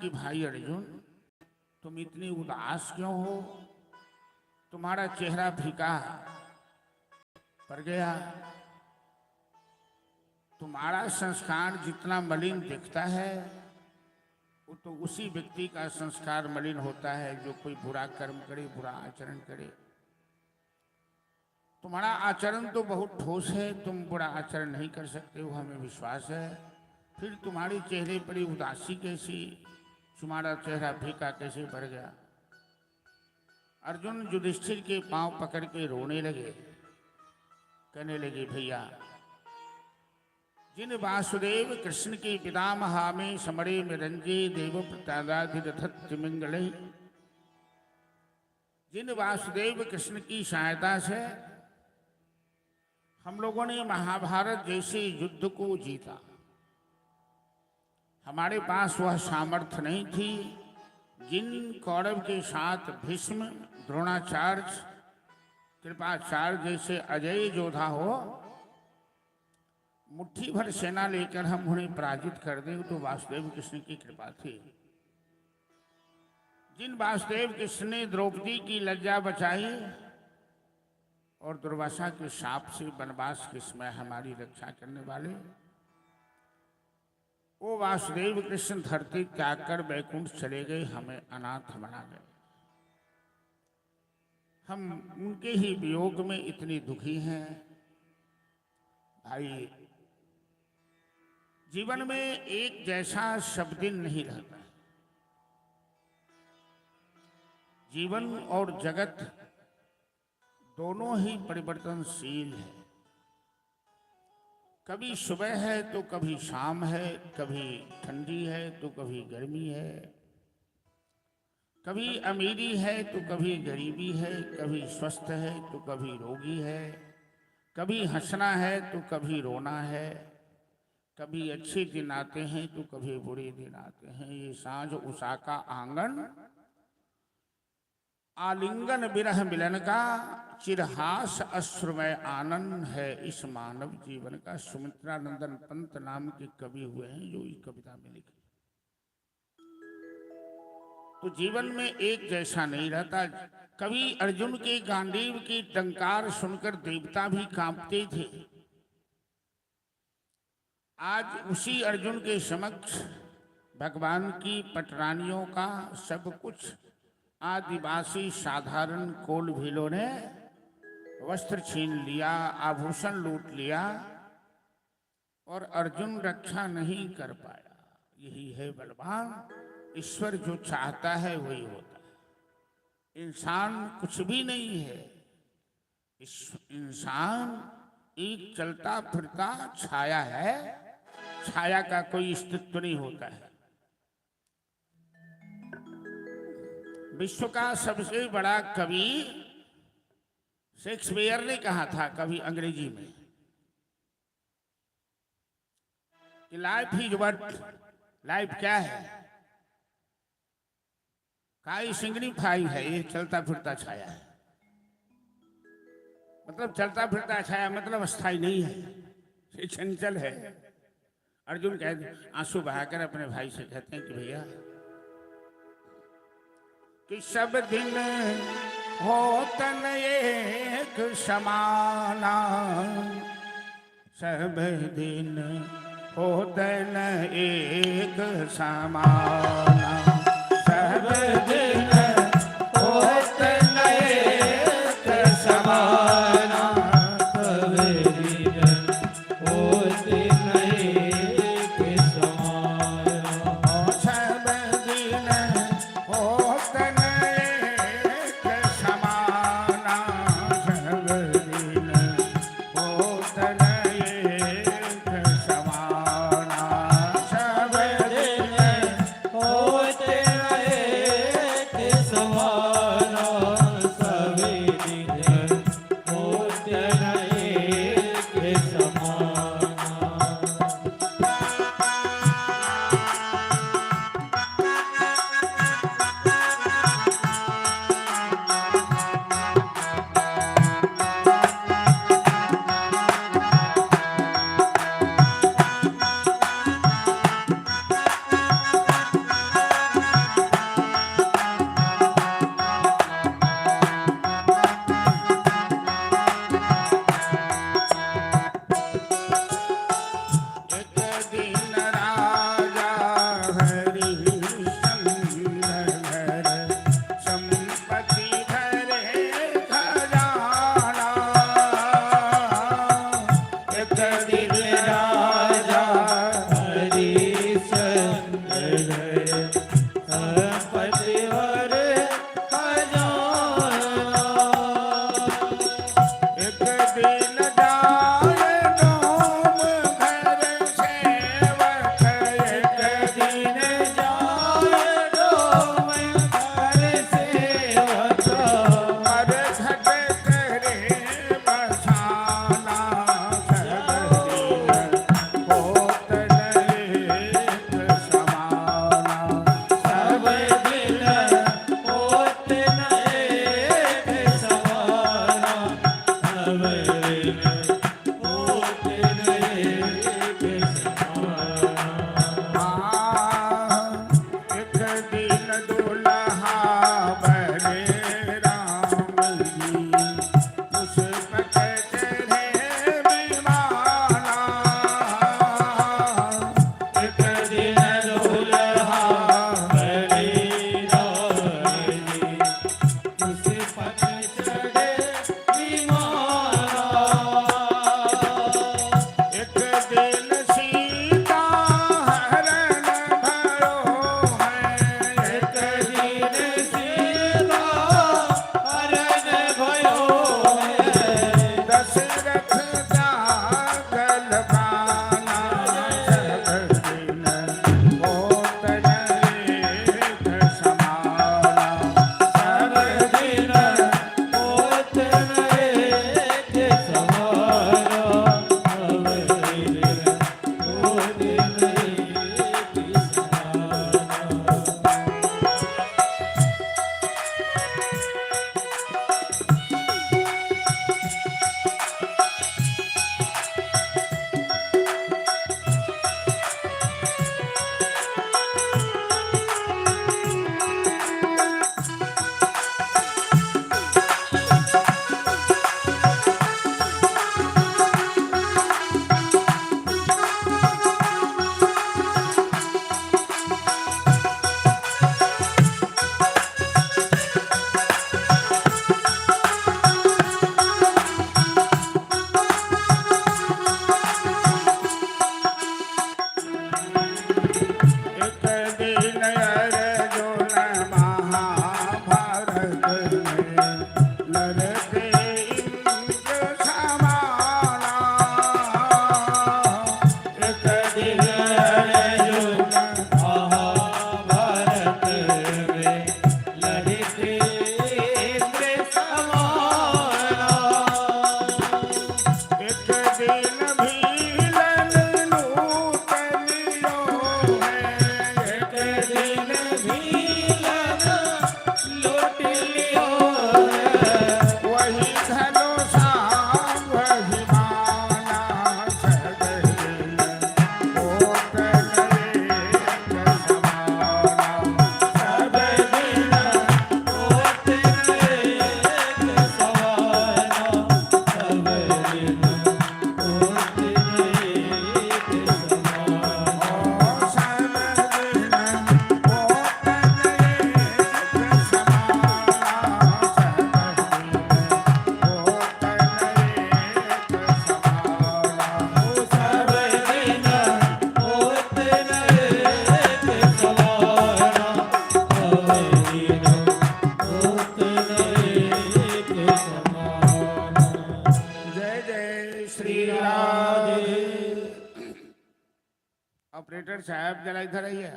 कि भाई अर्जुन, तुम इतनी उदास क्यों हो? तुम्हारा चेहरा फीका पड़ गया। तुम्हारा संस्कार जितना मलिन दिखता है वो तो उसी व्यक्ति का संस्कार मलिन होता है जो कोई बुरा कर्म करे, बुरा आचरण करे। तुम्हारा आचरण तो बहुत ठोस है, तुम बुरा आचरण नहीं कर सकते हो, हमें विश्वास है। फिर तुम्हारे चेहरे पर उदासी कैसी? तुम्हारा चेहरा फीका कैसे पड़ गया? अर्जुन युधिष्ठिर के पांव पकड़ के रोने लगे, कहने लगे भैया, जिन वासुदेव कृष्ण के पितामहा में समरे में रंजे देव प्रतादाधिरथत्रिमिंगले, जिन वासुदेव कृष्ण की सहायता से हम लोगों ने महाभारत जैसे युद्ध को जीता, हमारे पास वह सामर्थ्य नहीं थी जिन कौरव के साथ भीष्म, द्रोणाचार्य, कृपाचार्य जैसे अजय योद्धा हो, मुट्ठी भर सेना लेकर हम उन्हें पराजित कर दें, तो वासुदेव कृष्ण की कृपा थी। जिन वासुदेव कृष्ण ने द्रौपदी की लज्जा बचाई और दुर्वासा के शाप से वनवास के समय हमारी रक्षा करने वाले, वो वासुदेव कृष्ण धरती त्याग कर वैकुंठ चले गए, हमें अनाथ बना गए। हम उनके ही वियोग में इतनी दुखी हैं। भाई, जीवन में एक जैसा सब दिन नहीं रहता। जीवन और जगत दोनों ही परिवर्तनशील है। कभी सुबह है तो कभी शाम है, कभी ठंडी है तो कभी गर्मी है, कभी अमीरी है तो कभी गरीबी है, कभी स्वस्थ है तो कभी रोगी है, कभी हंसना है तो कभी रोना है, कभी अच्छे दिन आते हैं तो कभी बुरे दिन आते हैं। ये सांझ उषा का आंगन, आलिंगन विरह मिलन का, चिरहास अश्रुमय आनंद है इस मानव जीवन का। सुमित्रा नंदन पंत नाम के कवि हुए हैं जो इस कविता में लिखे। तो जीवन में एक जैसा नहीं रहता। कवि अर्जुन के गांडीव की टंकार सुनकर देवता भी कांपते थे। आज उसी अर्जुन के समक्ष भगवान की पटरानियों का सब कुछ आदिवासी साधारण कोल भीलों ने वस्त्र छीन लिया, आभूषण लूट लिया और अर्जुन रक्षा नहीं कर पाया। यही है बलवान। ईश्वर जो चाहता है वही होता है। इंसान कुछ भी नहीं है। इंसान एक चलता फिरता छाया है। छाया का कोई अस्तित्व नहीं होता है। विश्व का सबसे बड़ा कवि शेक्सपियर ने कहा था कभी अंग्रेजी में कि लाइफ इज व्हाट, लाइफ क्या है? काई सिग्निफाई है, ये चलता फिरता छाया है। मतलब चलता फिरता छाया मतलब अस्थाई नहीं है, ये चंचल है। अर्जुन कहते, आंसू बहाकर अपने भाई से कहते हैं कि भैया, कि सब दिन होतन एक समाना, सब दिन होतन एक समाना, सब दिन होतन एक समाना, सब दिन होतन एक समाना, सब दिन होतन Oh पतिवर एक दिन जाए डोम घर सेवक, एक दिन जाए डोम घर सेवक, पर घट करे बसाना, सब दिन होत लेख समाना। सब दिन होत न एक समाना, सब दिन होत न एक समाना। एक दिन दुल्हा बने राम जी, पुष्पक चढ़े विमाना। एक दिन दुल्हा बने राम जी, पुष्पक चढ़े विमाना। एक दिन सीता हरण भयो है, एक दिन सीता हरण भयो है, दशरथ जागल प्राणा। सब दिन होत लेख समाना। सब दिन होत न एक समाना, सब दिन होत न एक समाना। एक दिन अर्जुन महाभारत में लड़ते इंद्र समाना। एक दिन अर्जुन महाभारत में लड़ते इंद्र समाना। एक दिन भीलन नूतनियो है, एक दिन भीलन लूट लियो है, वही धनुषा वही बाना। सब दिन होत लेख समाना। सब दिन होत न एक समाना, सब दिन होत न एक समाना। सब दिन होत न एक समाना, सब दिन होत न एक समाना। जय जय श्री श्री राम। राधे। ऑपरेटर साहब जरा इधर आइए।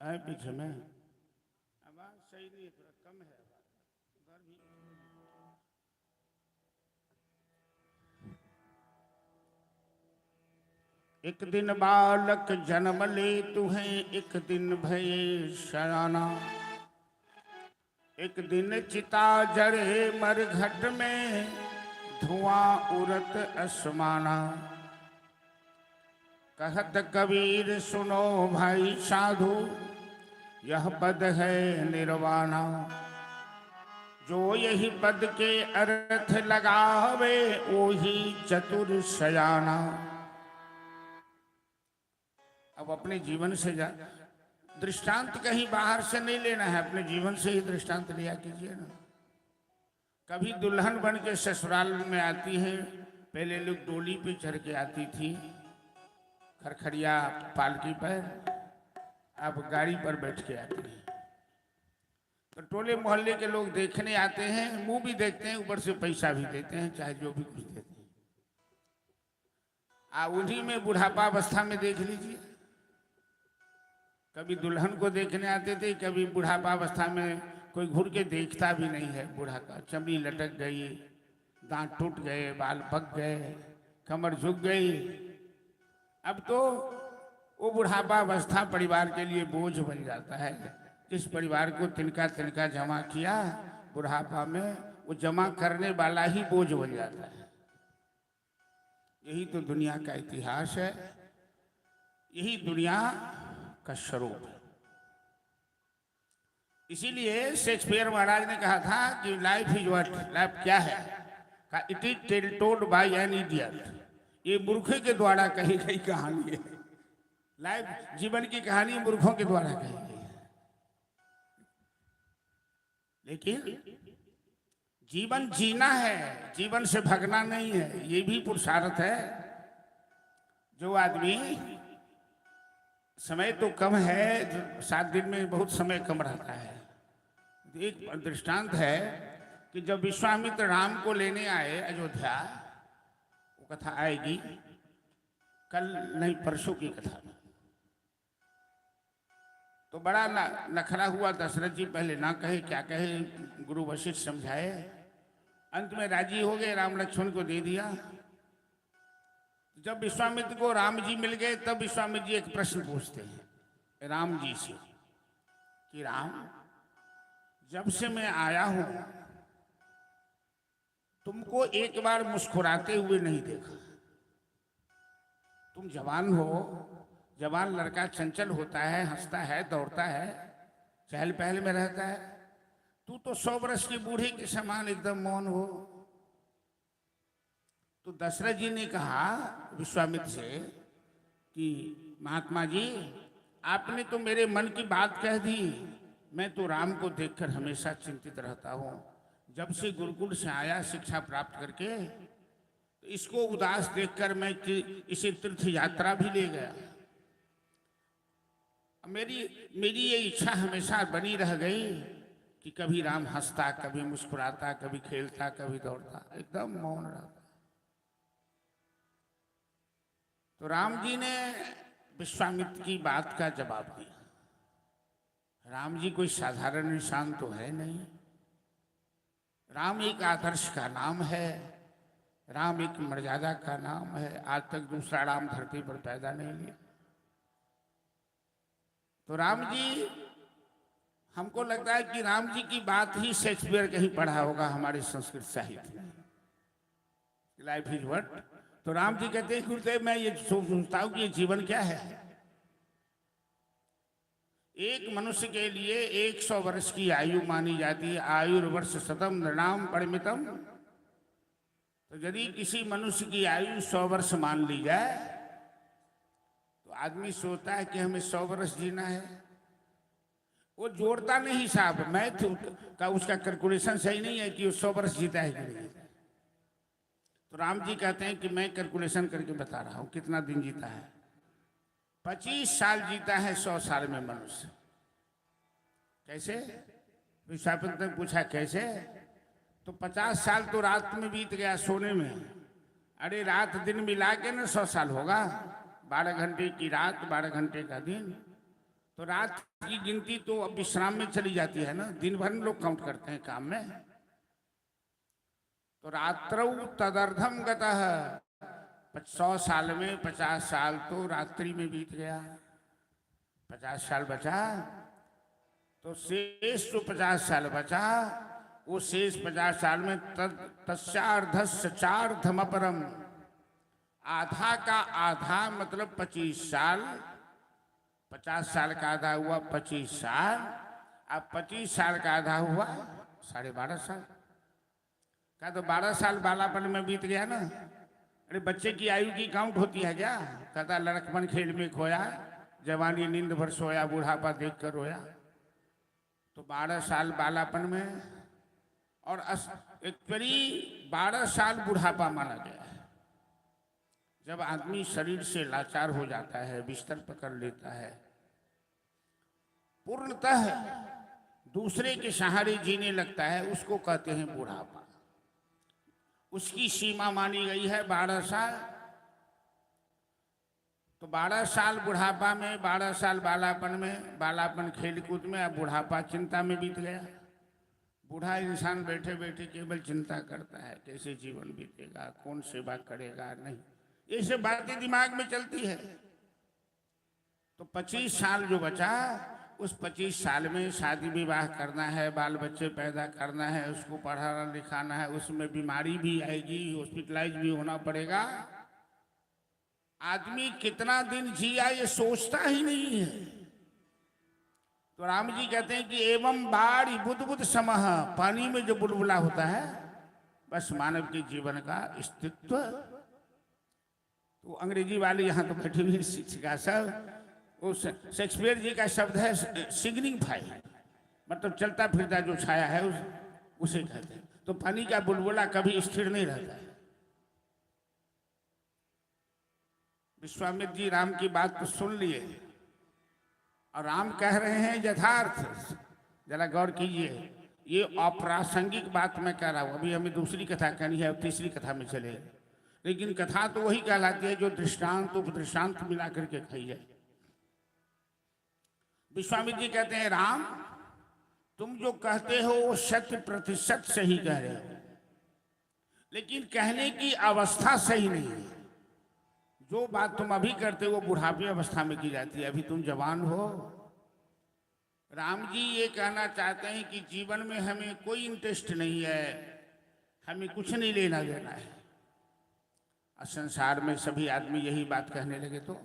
आए पीछे में आवाज सही नहीं है, थोड़ा कम है आवाज। उधर भी एक दिन बालक जन्म ले तुहें, एक दिन भये शयाना। एक दिन चिता जरे मरघट में, धुआं उड़त असमाना। कहत कबीर सुनो भाई साधु, यह पद है निर्वाणा। जो यही पद के अर्थ लगावे, वही चतुर शयाना। अब अपने जीवन से दृष्टांत कहीं बाहर से नहीं लेना है, अपने जीवन से ही दृष्टांत लिया कीजिए ना। कभी दुल्हन बन के ससुराल में आती है, पहले लोग डोली पे चढ़ के आती थी, खरखरिया पालकी पर, अब गाड़ी पर बैठ के आते हैं। तो टोले मोहल्ले के लोग देखने आते हैं, मुंह भी देखते हैं, ऊपर से पैसा भी देते हैं, चाहे जो भी कुछ देते हैं। उन्हीं में बुढ़ापा अवस्था में देख लीजिए, कभी दुल्हन को देखने आते थे, कभी बुढ़ापा अवस्था में कोई घूर के देखता भी नहीं है। बूढ़ा का चमड़ी लटक गई, दांत टूट गए, बाल पक गए, कमर झुक गई। अब तो वो बुढ़ापा अवस्था परिवार के लिए बोझ बन जाता है। जिस परिवार को तिनका तिनका जमा किया, बुढ़ापा में वो जमा करने वाला ही बोझ बन जाता है। यही तो दुनिया का इतिहास है, यही दुनिया का स्वरूप है। इसीलिए शेक्सपियर महाराज ने कहा था कि लाइफ इज व्हाट, लाइफ क्या है, it is tale told by an idiot. ये मूर्खे के द्वारा कही गई कहानी है। लाइफ, जीवन की कहानी मूर्खों के द्वारा कही गई है। लेकिन जीवन जीना है, जीवन से भागना नहीं है। ये भी पुरुषार्थ है। जो आदमी, समय तो कम है, 7 दिन में बहुत समय कम रहता है। एक दृष्टांत है कि जब विश्वामित्र राम को लेने आए अयोध्या, वो कथा आएगी कल नहीं परसों की कथा में। तो बड़ा नखरा हुआ दशरथ जी, पहले ना कहे क्या कहे, गुरु वशिष्ठ समझाए, अंत में राजी हो गए, राम लक्ष्मण को दे दिया। जब विश्वामित्र को राम जी मिल गए, तब विश्वामित्र जी एक प्रश्न पूछते हैं राम जी से कि राम, जब से मैं आया हूं तुमको एक बार मुस्कुराते हुए नहीं देखा। तुम जवान हो, जवान लड़का चंचल होता है, हंसता है, दौड़ता है, चहल पहल में रहता है। तू तो 100 वर्ष के बूढ़े के समान एकदम मौन हो। तो दशरथ जी ने कहा विश्वामित्र से कि महात्मा जी, आपने तो मेरे मन की बात कह दी। मैं तो राम को देखकर हमेशा चिंतित रहता हूँ। जब से गुरुकुल से आया शिक्षा प्राप्त करके, तो इसको उदास देखकर मैं इसे तीर्थ यात्रा भी ले गया। मेरी ये इच्छा हमेशा बनी रह गई कि कभी राम हंसता, कभी मुस्कुराता, कभी खेलता, कभी दौड़ता, एकदम मौन रहता। तो राम जी ने विश्वामित्र की बात का जवाब दिया। राम जी कोई साधारण इंसान तो है नहीं। राम एक आदर्श का नाम है, राम एक मर्यादा का नाम है। आज तक दूसरा राम धरती पर पैदा नहीं लिया। तो राम जी, हमको लगता है कि राम जी की बात ही शेक्सपियर कहीं पढ़ा होगा हमारे संस्कृत साहित्य में, लाइफ इज व्हाट। तो राम जी कहते हैं गुरुदेव, मैं ये सोचता हूं कि ये जीवन क्या है। एक मनुष्य के लिए 100 वर्ष की आयु मानी जाती है। आयुर्वर्ष शतम नृणाम परिमितम। तो यदि किसी मनुष्य की आयु 100 वर्ष मान ली जाए, तो आदमी सोचता है कि हमें 100 वर्ष जीना है। वो जोड़ता नहीं साहब, मैथ का उसका कैलकुलेशन सही नहीं है कि वो 100 वर्ष जीता है कि नहीं। तो राम जी कहते हैं कि मैं कैलकुलेशन करके बता रहा हूं कितना दिन जीता है। 25 साल जीता है 100 साल में मनुष्य। कैसे? विश्वामित्र ने पूछा कैसे? तो 50 साल तो रात में बीत गया सोने में। अरे रात दिन मिला के ना 100 साल होगा। 12 घंटे की रात, 12 घंटे का दिन। तो रात की गिनती तो अब विश्राम में चली जाती है ना, दिन भर लोग काउंट करते हैं काम में। तो रात्रौ तदर्धम गतः, 100 साल में 50 साल तो रात्रि में बीत गया। 50 साल बचा, तो शेष जो 50 साल बचा, वो शेष 50 साल में तस्यार्धस्य चार्धमपरम, आधा का आधा मतलब 25 साल। 50 साल का आधा हुआ 25 साल। अब 25 साल का आधा हुआ 12.5 साल का। तो 12 साल बालापन में बीत गया ना। अरे बच्चे की आयु की काउंट होती है क्या? कहता लड़कपन खेल में खोया, जवानी नींद भर सोया, बुढ़ापा देख कर रोया। तो 12 साल बालापन में और एक्चुअली 12 साल बुढ़ापा माना गया है। जब आदमी शरीर से लाचार हो जाता है, बिस्तर पकड़ लेता है, पूर्णतः दूसरे के सहारे जीने लगता है, उसको कहते हैं बुढ़ापा। उसकी सीमा मानी गई है 12 साल। तो 12 साल बुढ़ापा में, 12 साल बालापन में, बालापन खेल कूद में, अब बुढ़ापा चिंता में बीत गया। बूढ़ा इंसान बैठे बैठे केवल चिंता करता है, कैसे जीवन बीतेगा, कौन सेवा करेगा, नहीं, ये सब बातें दिमाग में चलती है। तो 25 साल जो बचा, उस 25 साल में शादी विवाह करना है, बाल बच्चे पैदा करना है, उसको पढ़ाना लिखाना है, उसमें बीमारी भी आएगी, हॉस्पिटलाइज भी होना पड़ेगा। आदमी कितना दिन जिया ये सोचता ही नहीं है। तो राम जी कहते हैं कि एवं बाढ़ बुद्ध समह, पानी में जो बुलबुला होता है, बस मानव के जीवन का अस्तित्व। तो अंग्रेजी वाले यहाँ तो बैठी हुई शिक्षिका सब, उस शेक्सपियर जी का शब्द है सिग्निंग फाइल, मतलब चलता फिरता जो छाया है उसे कहते हैं। तो पानी का बुलबुला कभी स्थिर नहीं रहता है। विश्वामित्र जी राम की बात तो सुन लिए, और राम कह रहे हैं यथार्थ। जरा गौर कीजिए, ये अप्रासंगिक बात मैं कह रहा हूं। अभी हमें दूसरी कथा कहनी है, तीसरी कथा में चले, लेकिन कथा तो वही कहलाती है जो दृष्टांत उपदृष्टांत मिला करके कही जाए। विश्वामित्र जी कहते हैं राम, तुम जो कहते हो वो 100% सही कह रहे हो, लेकिन कहने की अवस्था सही नहीं है। जो बात तुम अभी करते हो वो बुढ़ापे अवस्था में की जाती है, अभी तुम जवान हो। राम जी ये कहना चाहते हैं कि जीवन में हमें कोई इंटरेस्ट नहीं है, हमें कुछ नहीं लेना देना है। और संसार में सभी आदमी यही बात कहने लगे तो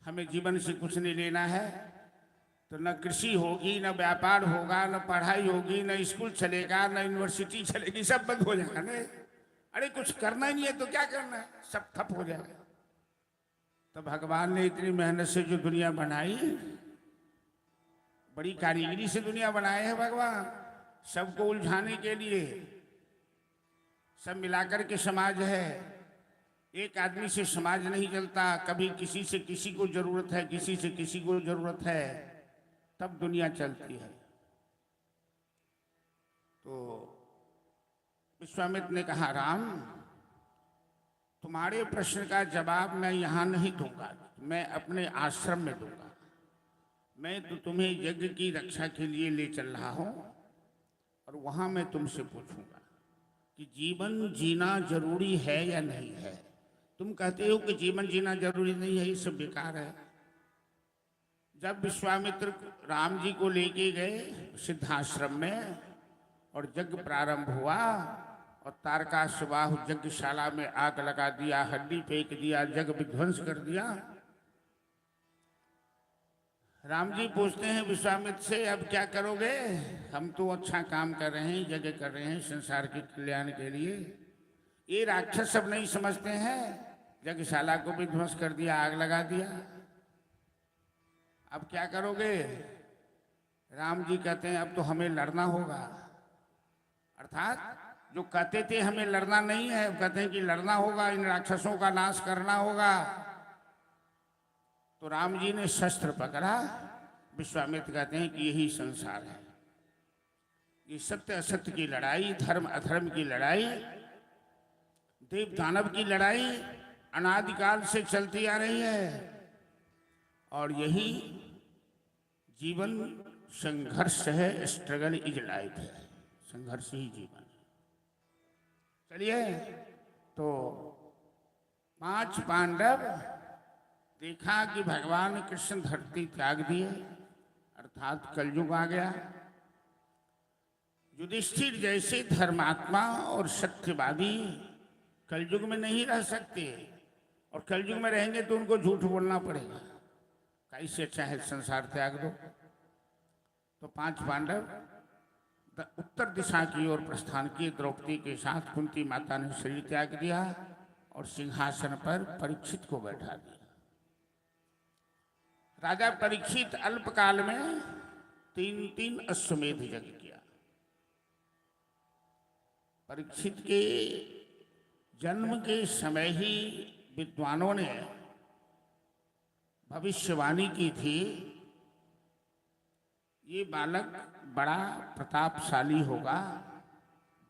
हमें जीवन से कुछ नहीं लेना है, तो न कृषि होगी, न व्यापार होगा, न पढ़ाई होगी, न स्कूल चलेगा, न यूनिवर्सिटी चलेगी, सब बंद हो जाएगा। नहीं, अरे कुछ करना ही नहीं है तो क्या करना है, सब ठप हो जाएगा। तो भगवान ने इतनी मेहनत से जो दुनिया बनाई, बड़ी कारीगरी से दुनिया बनाए है भगवान, सबको उलझाने के लिए। सब मिलाकर के समाज है, एक आदमी से समाज नहीं चलता। कभी किसी से किसी को जरूरत है, किसी से किसी को जरूरत है, तब दुनिया चलती है। तो विश्वामित्र ने कहा राम, तुम्हारे प्रश्न का जवाब मैं यहाँ नहीं दूंगा, मैं अपने आश्रम में दूंगा। मैं तो तुम्हें यज्ञ की रक्षा के लिए ले चल रहा हूँ, और वहाँ मैं तुमसे पूछूंगा कि जीवन जीना जरूरी है या नहीं है। तुम कहते हो कि जीवन जीना जरूरी नहीं है, ये सब बेकार है। जब विश्वामित्र राम जी को लेके गए सिद्धाश्रम में और यज्ञ प्रारंभ हुआ, और तारकासुबाहु यज्ञशाला में आग लगा दिया, हड्डी फेंक दिया, यज्ञ विध्वंस कर दिया। राम जी पूछते हैं विश्वामित्र से, अब क्या करोगे? हम तो अच्छा काम कर रहे हैं, यज्ञ कर रहे हैं संसार के कल्याण के लिए। ये राक्षस सब नहीं समझते हैं, यज्ञशाला को विध्वंस कर दिया, आग लगा दिया, अब क्या करोगे? राम जी कहते हैं अब तो हमें लड़ना होगा। अर्थात जो कहते थे हमें लड़ना नहीं है, कहते हैं कि लड़ना होगा, इन राक्षसों का नाश करना होगा। तो राम जी ने शस्त्र पकड़ा। विश्वामित्र कहते हैं कि यही संसार है, ये सत्य असत्य की लड़ाई, धर्म अधर्म की लड़ाई, देव दानव की लड़ाई अनादिकाल से चलती आ रही है। और यही जीवन संघर्ष है, स्ट्रगल इज लाइफ है, संघर्ष ही जीवन। चलिए, तो 5 पांडव देखा कि भगवान कृष्ण धरती त्याग दिए, अर्थात कलयुग आ गया। युधिष्ठिर जैसे धर्मात्मा और सत्यवादी कलयुग में नहीं रह सकते, और कलयुग में रहेंगे तो उनको झूठ बोलना पड़ेगा। कैसे अच्छा है संसार त्याग दो। तो 5 पांडव उत्तर दिशा की ओर प्रस्थान किए। द्रौपदी के साथ कुंती माता ने शरीर त्याग दिया और सिंहासन पर परीक्षित को बैठा दिया। राजा परीक्षित अल्पकाल में 3 अश्वमेध यज्ञ किया। परीक्षित के जन्म के समय ही विद्वानों ने भविष्यवाणी की थी, ये बालक बड़ा प्रतापशाली होगा,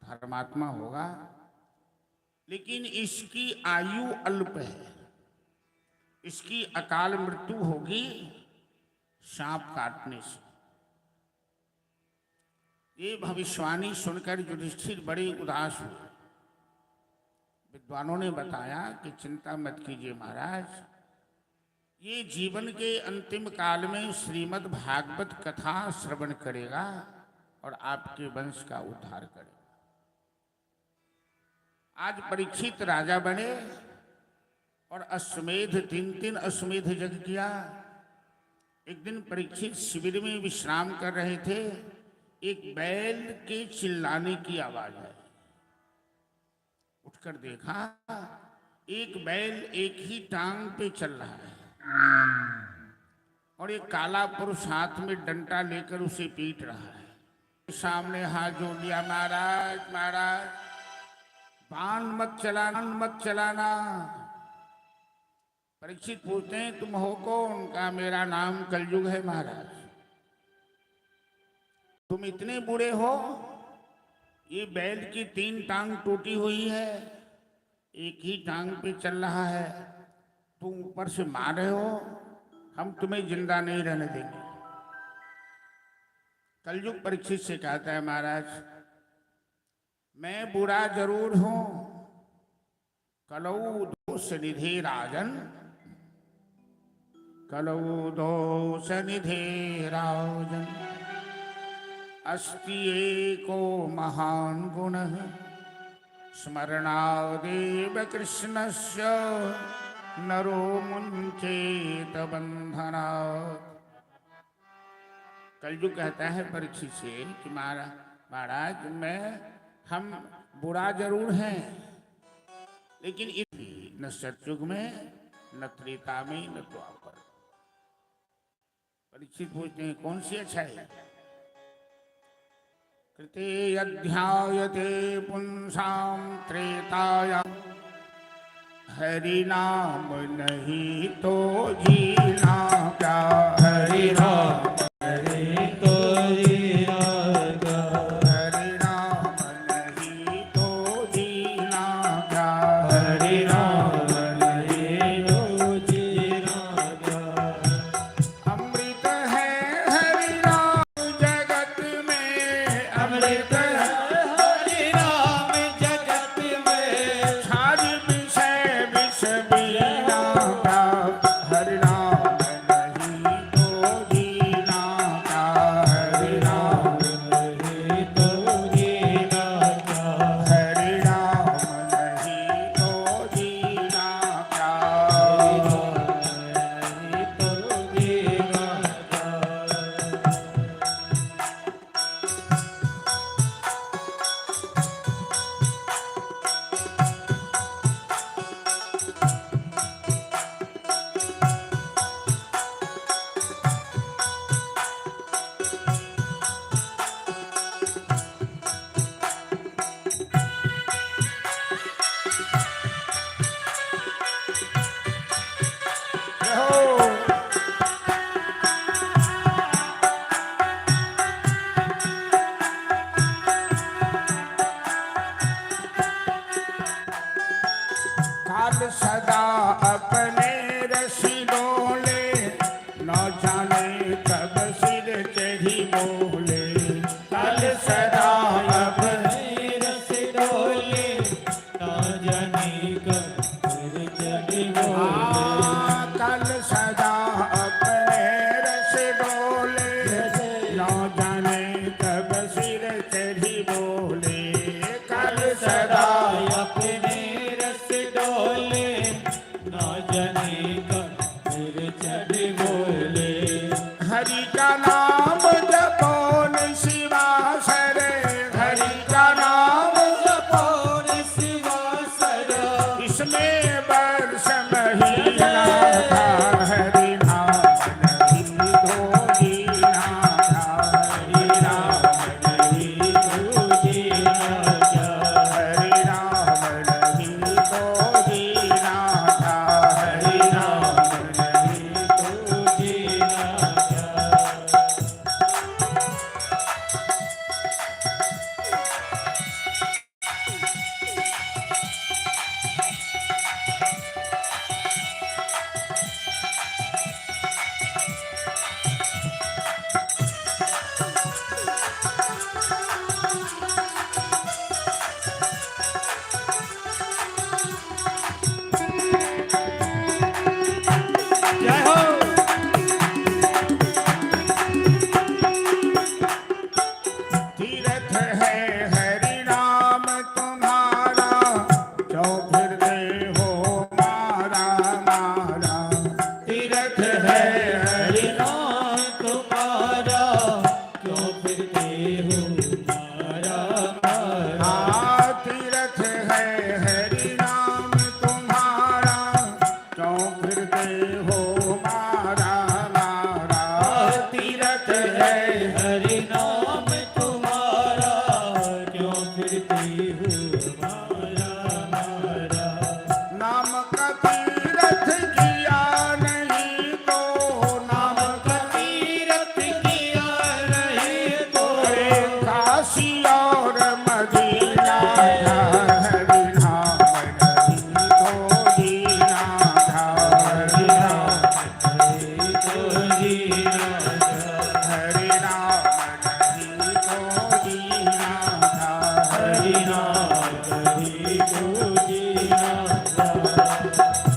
धर्मात्मा होगा, लेकिन इसकी आयु अल्प है, इसकी अकाल मृत्यु होगी सांप काटने से। ये भविष्यवाणी सुनकर युधिष्ठिर बड़े उदास हुए। विद्वानों ने बताया कि चिंता मत कीजिए महाराज, ये जीवन के अंतिम काल में श्रीमद् भागवत कथा श्रवण करेगा और आपके वंश का उद्धार करेगा। आज परीक्षित राजा बने और अश्वमेध 3 अश्वमेध यज्ञ किया। एक दिन परीक्षित शिविर में विश्राम कर रहे थे, एक बैल के चिल्लाने की आवाज आई। उठकर देखा, एक बैल एक ही टांग पे चल रहा है और एक काला पुरुष हाथ में डंडा लेकर उसे पीट रहा है। सामने हाथ जोड़ लिया, महाराज महाराज बाण मत चलाना। परीक्षित पूछते हैं तुम हो कौन? का मेरा नाम कलयुग है महाराज। तुम इतने बूढ़े हो, ये बैल की 3 टांग टूटी हुई है, एक ही टांग पे चल रहा है, तुम ऊपर से मार रहे हो, हम तुम्हें जिंदा नहीं रहने देंगे। कलयुग परीक्षित से कहता है महाराज मैं बुरा जरूर हूं, कलऊ दोष निधे राजन, कलऊ दोष निधे राजन, अस्ति एको महान गुण, स्मरणादेव कृष्णस्य नरो मुंचेत बंधनात्। कलयुग कहता है परीक्षित से कि महाराज हम बुरा जरूर हैं, लेकिन न सतयुग में न त्रेता में न द्वापर। परीक्षित पूछते हैं कौन सी अच्छाई? कृते अध्यायते पुंसां त्रेताया, हरि नाम नहीं तो जीना क्या, हरि नाम नहीं तो जीना क्या, हरि नाम नहीं तो जीना क्या, हरि नाम नहीं तो जीना क्या। अमृत है हरि नाम जगत में, अमृत है हरि नाम जगत में, छाज विषय विष बीना क्या, हरि नाम नहीं तो जीना क्या, हरि नाम नहीं तो जीना क्या, हरि नाम नहीं तो जीना क्या, हरि नाम नहीं तो जीना काल सदा अपने रसी डोले, न जाने कब सिर चढ़ी बोले, काल सदा अपने रसी डोले, न जाने कब सिर चढ़ी बोले, काल सदा अपने रस डोले, न जाने कब सिर चढ़ी बोले, काल सदा अपने डोले, न जाने कब सिर चढ़ बोले। हरि का नाम जपो शिवा सरे, हरि का नाम जपो शिवा सरे, इसमें वर्ष महीना था, हरि नाम नहीं तो जीना था, हरि नाम नहीं तो जीना था, हरि नाम नहीं तो जीना था, है हरि नाम तुम्हारा, क्यों फिरते हो मारा मारा। हाँ तीरथ है हरि नाम तुम्हारा, क्यों फिरते हो मारा मारा। तीरथ है हरि नाम तुम्हारा, क्यों फिरते हो मारा मारा। नाम का तीरथ किया नहीं तो, नाम का तीरथ किया नहीं तो, काशी और मदीना था, हरि नाम नहीं तो जीना था। हरि नाम हरि तो जीना था। हरि नाम नहीं तो जीना था। हरि नाम हरि तो जीना था।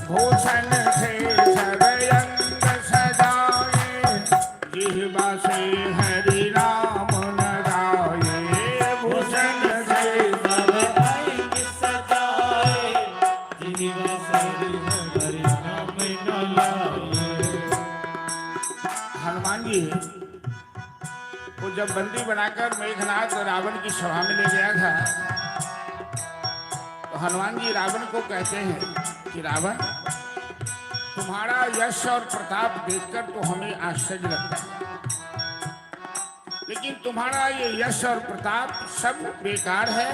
भूषण से सर्वयंग सजाए, जिह्वा से हरि नाम न गाए। भूषण से सब अंग सजाए, जिह्वा से हरि नाम न लाए। हनुमान जी को जब बंदी बनाकर मेघनाथ रावण की सभा में ले गया था, तो हनुमान जी रावण को कहते हैं कि रावण, तुम्हारा यश और प्रताप देखकर तो हमें आश्चर्य लगता है, लेकिन तुम्हारा ये यश और प्रताप सब बेकार है,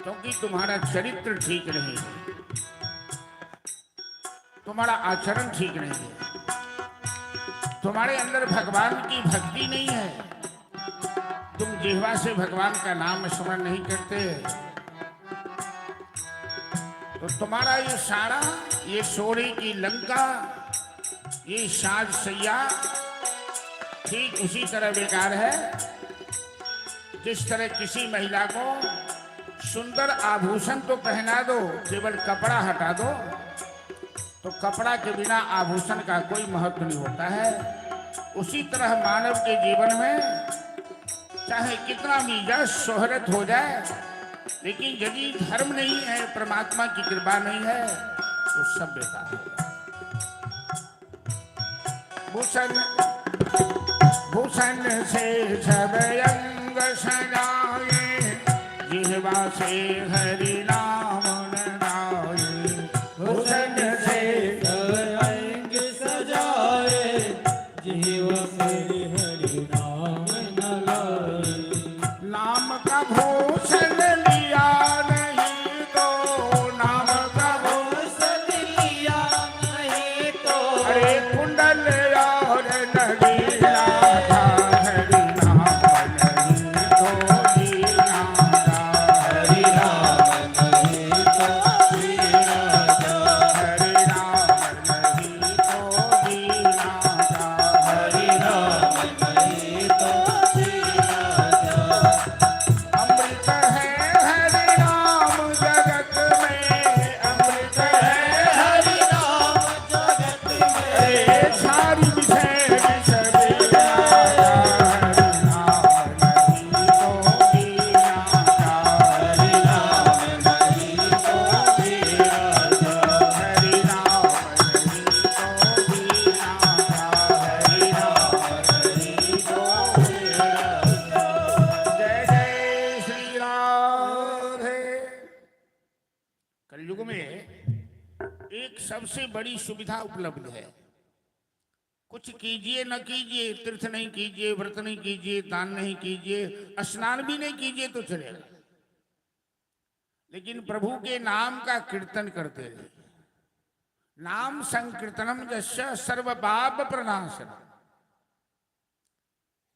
क्योंकि तुम्हारा चरित्र ठीक नहीं है, तुम्हारा आचरण ठीक नहीं है, तुम्हारे अंदर भगवान की भक्ति नहीं है, तुम जिह्वा से भगवान का नाम स्मरण नहीं करते, तो तुम्हारा ये सारा, ये सोने की लंका, ये साज सैया ठीक उसी तरह बेकार है, जिस तरह किसी महिला को सुंदर आभूषण तो पहना दो, केवल कपड़ा हटा दो, तो कपड़ा के बिना आभूषण का कोई महत्व नहीं होता है। उसी तरह मानव के जीवन में चाहे कितना भी यश शोहरत हो जाए, लेकिन यदि धर्म नहीं है, परमात्मा की कृपा नहीं है, तो सब बेकार है। भूषण भूषण से सब अंग सजाए, जिह्वा से हरि नाम न गाए। भूषण से सब अंग सजाए, जिह्वा से हरि नाम न लाए। नाम का भूषण लिया नहीं तो, नाम का भूषण लिया नहीं तो, अरे कुंडल और नगीना था, हरि नाम नहीं तो जीना था। हरि नाम नहीं तो जीना था। हरि नाम नहीं तो जीना था। हरि नाम नहीं तो जीना था। अमृत है हरि नाम जगत में, अमृत है हरि नाम जगत में, सारी विषय विषय बेरा, हरि नाम नहीं तो जीना था। हरि नाम नहीं तो जीना था। हरि नाम नहीं तो जीना था। हरि नाम नहीं तो जीना था। जय जय श्री राधे। कलयुग में एक सबसे बड़ी सुविधा उपलब्ध है। कुछ कीजिए न कीजिए, तीर्थ नहीं कीजिए, व्रत नहीं कीजिए, दान नहीं कीजिए, स्नान भी नहीं कीजिए तो चलेगा, लेकिन प्रभु के नाम का कीर्तन करते रहिए। नाम संकीर्तनम यस्य सर्व पाप प्रणाशनम।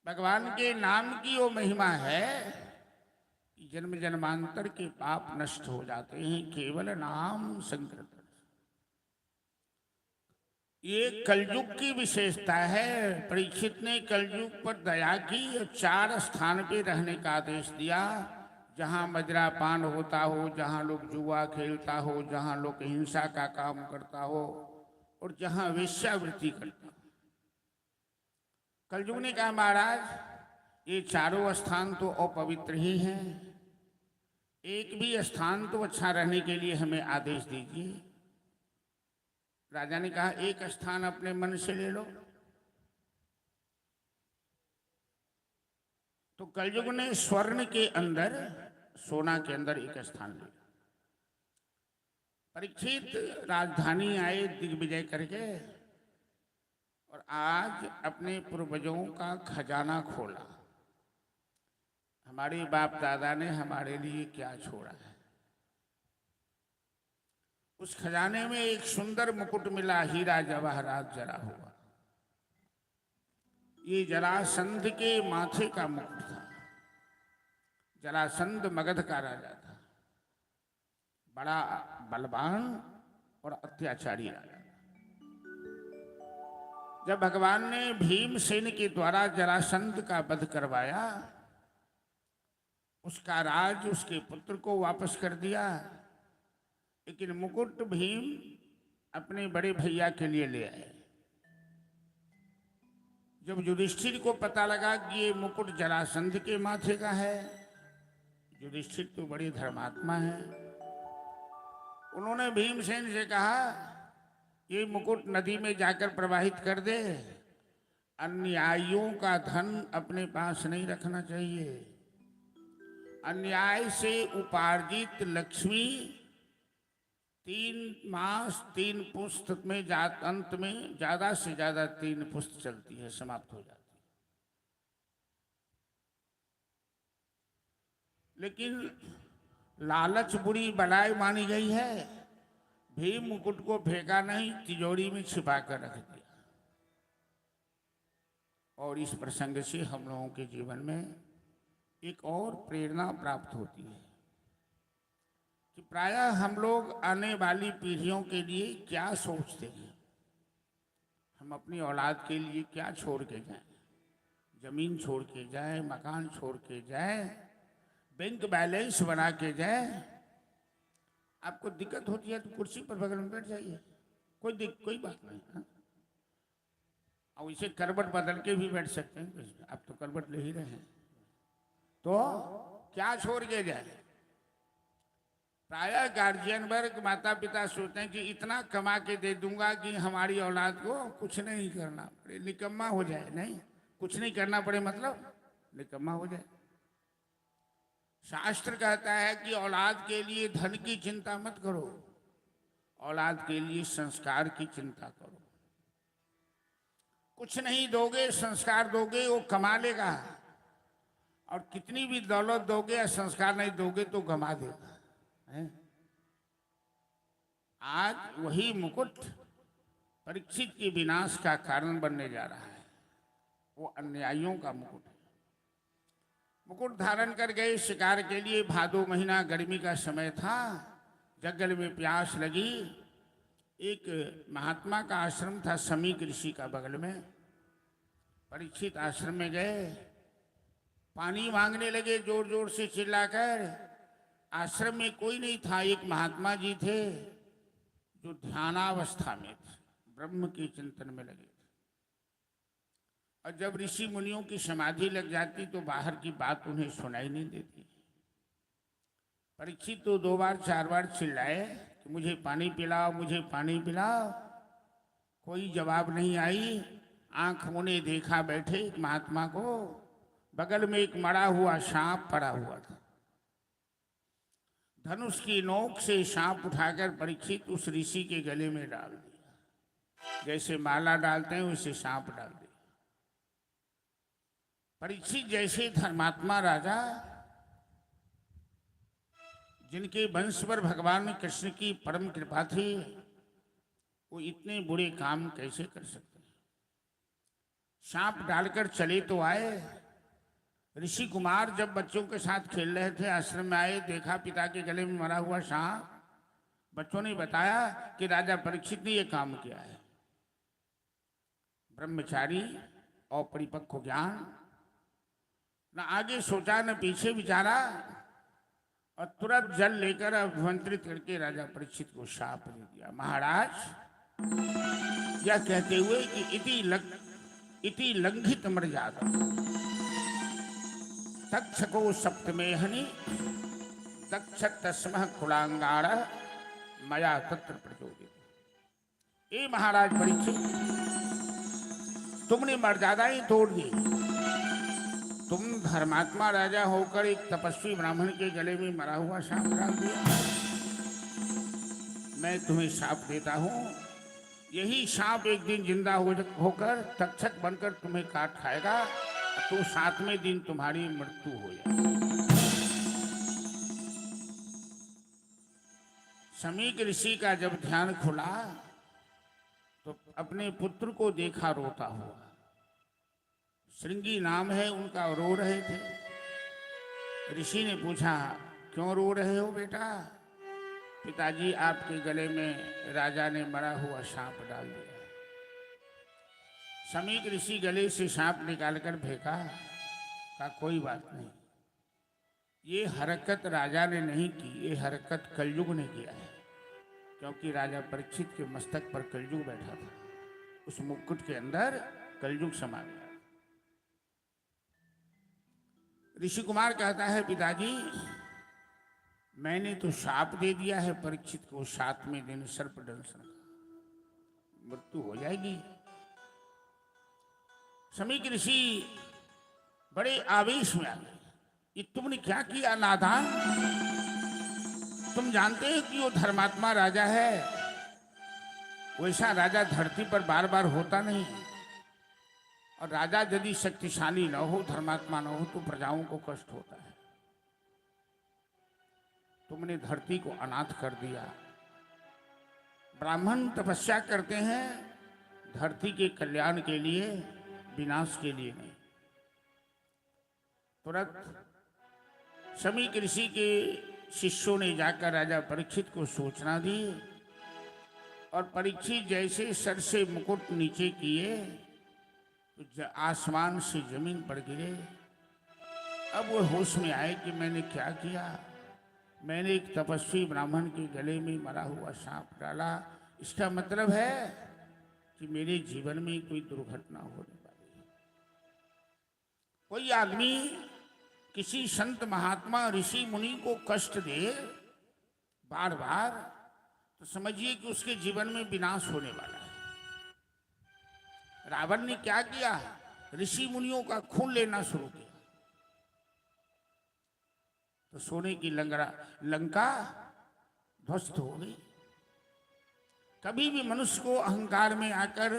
भगवान के नाम की वो महिमा है कि जन्म जन्मांतर के पाप नष्ट हो जाते हैं केवल नाम संकीर्तन। ये कलयुग की विशेषता है। परीक्षित ने कलयुग पर दया की और 4 स्थान पे रहने का आदेश दिया, जहाँ मदिरापान होता हो, जहाँ लोग जुआ खेलता हो, जहाँ लोग हिंसा का काम करता हो और जहाँ वेश्यावृत्ति करता हो। कलयुग ने कहा महाराज ये चारों स्थान तो अपवित्र ही हैं, एक भी स्थान तो अच्छा रहने के लिए हमें आदेश दीजिए। राजा ने कहा एक स्थान अपने मन से ले लो। तो कलयुग ने स्वर्ण के अंदर, सोना के अंदर एक स्थान लिया। परीक्षित राजधानी आए दिग्विजय करके और आज अपने पूर्वजों का खजाना खोला। हमारे बाप दादा ने हमारे लिए क्या छोड़ा है। उस खजाने में एक सुंदर मुकुट मिला, हीरा जवाहरात जरा हुआ। ये जरासंध के माथे का मुकुट था। जरासंध मगध का राजा था, बड़ा बलवान और अत्याचारी राजा। जब भगवान ने भीमसेन के द्वारा जरासंध का वध करवाया, उसका राज उसके पुत्र को वापस कर दिया, लेकिन मुकुट भीम अपने बड़े भैया के लिए ले आए। जब युधिष्ठिर को पता लगा कि ये मुकुट जरासंध के माथे का है, युधिष्ठिर तो बड़े धर्मात्मा हैं, उन्होंने भीमसेन से कहा ये मुकुट नदी में जाकर प्रवाहित कर दे। अन्यायियों का धन अपने पास नहीं रखना चाहिए। अन्याय से उपार्जित लक्ष्मी 3 मास 3 पुस्त में अंत में ज्यादा से ज्यादा 3 पुस्त चलती है, समाप्त हो जाती है। लेकिन लालच बुरी बलाई मानी गई है। भीम मुकुट को फेंका नहीं, तिजोरी में छिपा कर रख दिया। और इस प्रसंग से हम लोगों के जीवन में एक और प्रेरणा प्राप्त होती है कि प्रायः हम लोग आने वाली पीढ़ियों के लिए क्या सोचते हैं। हम अपनी औलाद के लिए क्या छोड़ के जाएं? जमीन छोड़ के जाएं, मकान छोड़ के जाएं, बैंक बैलेंस बना के जाएं। आपको दिक्कत होती है तो कुर्सी पर बगल में बैठ जाइए, कोई बात नहीं है। और इसे करवट बदल के भी बैठ सकते हैं, आप तो करवट ले ही रहे हैं। तो क्या छोड़ के जाए? प्रायः गार्जियन वर्ग, माता पिता सोचते हैं कि इतना कमा के दे दूंगा कि हमारी औलाद को कुछ नहीं करना पड़े, निकम्मा हो जाए। नहीं, कुछ नहीं करना पड़े मतलब निकम्मा हो जाए। शास्त्र कहता है कि औलाद के लिए धन की चिंता मत करो, औलाद के लिए संस्कार की चिंता करो। कुछ नहीं दोगे, संस्कार दोगे, वो कमा लेगा। और कितनी भी दौलत दोगे या संस्कार नहीं दोगे तो गमा देगा। आज वही मुकुट परीक्षित के विनाश का कारण बनने जा रहा है। वो अन्यायियों का मुकुट है। मुकुट धारण कर गए शिकार के लिए। भादो महीना गर्मी का समय था, जंगल में प्यास लगी। एक महात्मा का आश्रम था समीक ऋषि का बगल में। परीक्षित आश्रम में गए, पानी मांगने लगे जोर जोर से चिल्लाकर। आश्रम में कोई नहीं था, एक महात्मा जी थे जो ध्यानावस्था में थे, ब्रह्म के चिंतन में लगे थे। और जब ऋषि मुनियों की समाधि लग जाती तो बाहर की बात उन्हें सुनाई नहीं देती। परीक्षित तो 2 बार 4 बार चिल्लाए कि मुझे पानी पिलाओ, मुझे पानी पिलाओ। कोई जवाब नहीं आई। आंख मुने देखा बैठे एक महात्मा को, बगल में एक मरा हुआ सांप पड़ा हुआ था। धनुष की नोक से सांप उठाकर परीक्षित उस ऋषि के गले में डाल दिया। जैसे माला डालते हैं वैसे सांप डाल दिया। परीक्षित जैसे धर्मात्मा राजा, जिनके वंश पर भगवान कृष्ण की परम कृपा थी, वो इतने बुरे काम कैसे कर सकते हैं? सांप डालकर चले तो आए। ऋषि कुमार जब बच्चों के साथ खेल रहे थे, आश्रम में आए, देखा पिता के गले में मरा हुआ सांप। बच्चों ने बताया कि राजा परीक्षित ने यह काम किया है। ब्रह्मचारी और परिपक्व ज्ञान, न आगे सोचा न पीछे विचारा, और तुरंत जल लेकर अभिमंत्रित करके राजा परीक्षित को शाप दे दिया। महाराज, यह कहते हुए कि इति लंघित मर्यादा तक्षको सप्तमेहनि दक्ष तस्मः कुलांगाड़ मया तत्र प्रचोदित। ए महाराज परीक्षित, तुमने मर्यादाएं तोड़ दी। तुम धर्मात्मा राजा होकर एक तपस्वी ब्राह्मण के गले में मरा हुआ सांप डाल दिया। मैं तुम्हें शाप देता हूं, यही सांप एक दिन जिंदा होकर तक्षक बनकर तुम्हें काट खाएगा, तो 7वें दिन तुम्हारी मृत्यु हो जाएगी। शमीक ऋषि का जब ध्यान खुला तो अपने पुत्र को देखा रोता हुआ। श्रृंगी नाम है उनका, रो रहे थे। ऋषि ने पूछा, क्यों रो रहे हो बेटा? पिताजी, आपके गले में राजा ने मरा हुआ सांप डाल दिया। शमीक ऋषि गले से सांप निकालकर फेंका, कहा कोई बात नहीं, ये हरकत राजा ने नहीं की, ये हरकत कलयुग ने किया है। क्योंकि राजा परीक्षित के मस्तक पर कलयुग बैठा था, उस मुकुट के अंदर कलयुग समा गया। ऋषि कुमार कहता है, पिताजी मैंने तो शाप दे दिया है परीक्षित को, 7वें दिन सर्पदंशन का मृत्यु हो जाएगी। शमीक ऋषि बड़े आवेश में आ गए, ये तुमने क्या किया नादान? तुम जानते हो कि वो धर्मात्मा राजा है, वैसा राजा धरती पर बार बार होता नहीं। और राजा यदि शक्तिशाली न हो, धर्मात्मा न हो, तो प्रजाओं को कष्ट होता है। तुमने धरती को अनाथ कर दिया। ब्राह्मण तपस्या करते हैं धरती के कल्याण के लिए, विनाश के लिए नहीं। तुरंत शमीक ऋषि के शिष्यों ने जाकर राजा परीक्षित को सूचना दी, और परीक्षित जैसे सर से मुकुट नीचे किए तो आसमान से जमीन पर गिरे। अब वो होश में आए कि मैंने क्या किया। मैंने एक तपस्वी ब्राह्मण के गले में मरा हुआ सांप डाला, इसका मतलब है कि मेरे जीवन में कोई दुर्घटना होने वाली है। कोई आदमी किसी संत महात्मा ऋषि मुनि को कष्ट दे बार बार, तो समझिए कि उसके जीवन में विनाश होने वाला है। रावण ने क्या किया? ऋषि मुनियों का खून लेना शुरू किया, तो सोने की लंका ध्वस्त हो गई। कभी भी मनुष्य को अहंकार में आकर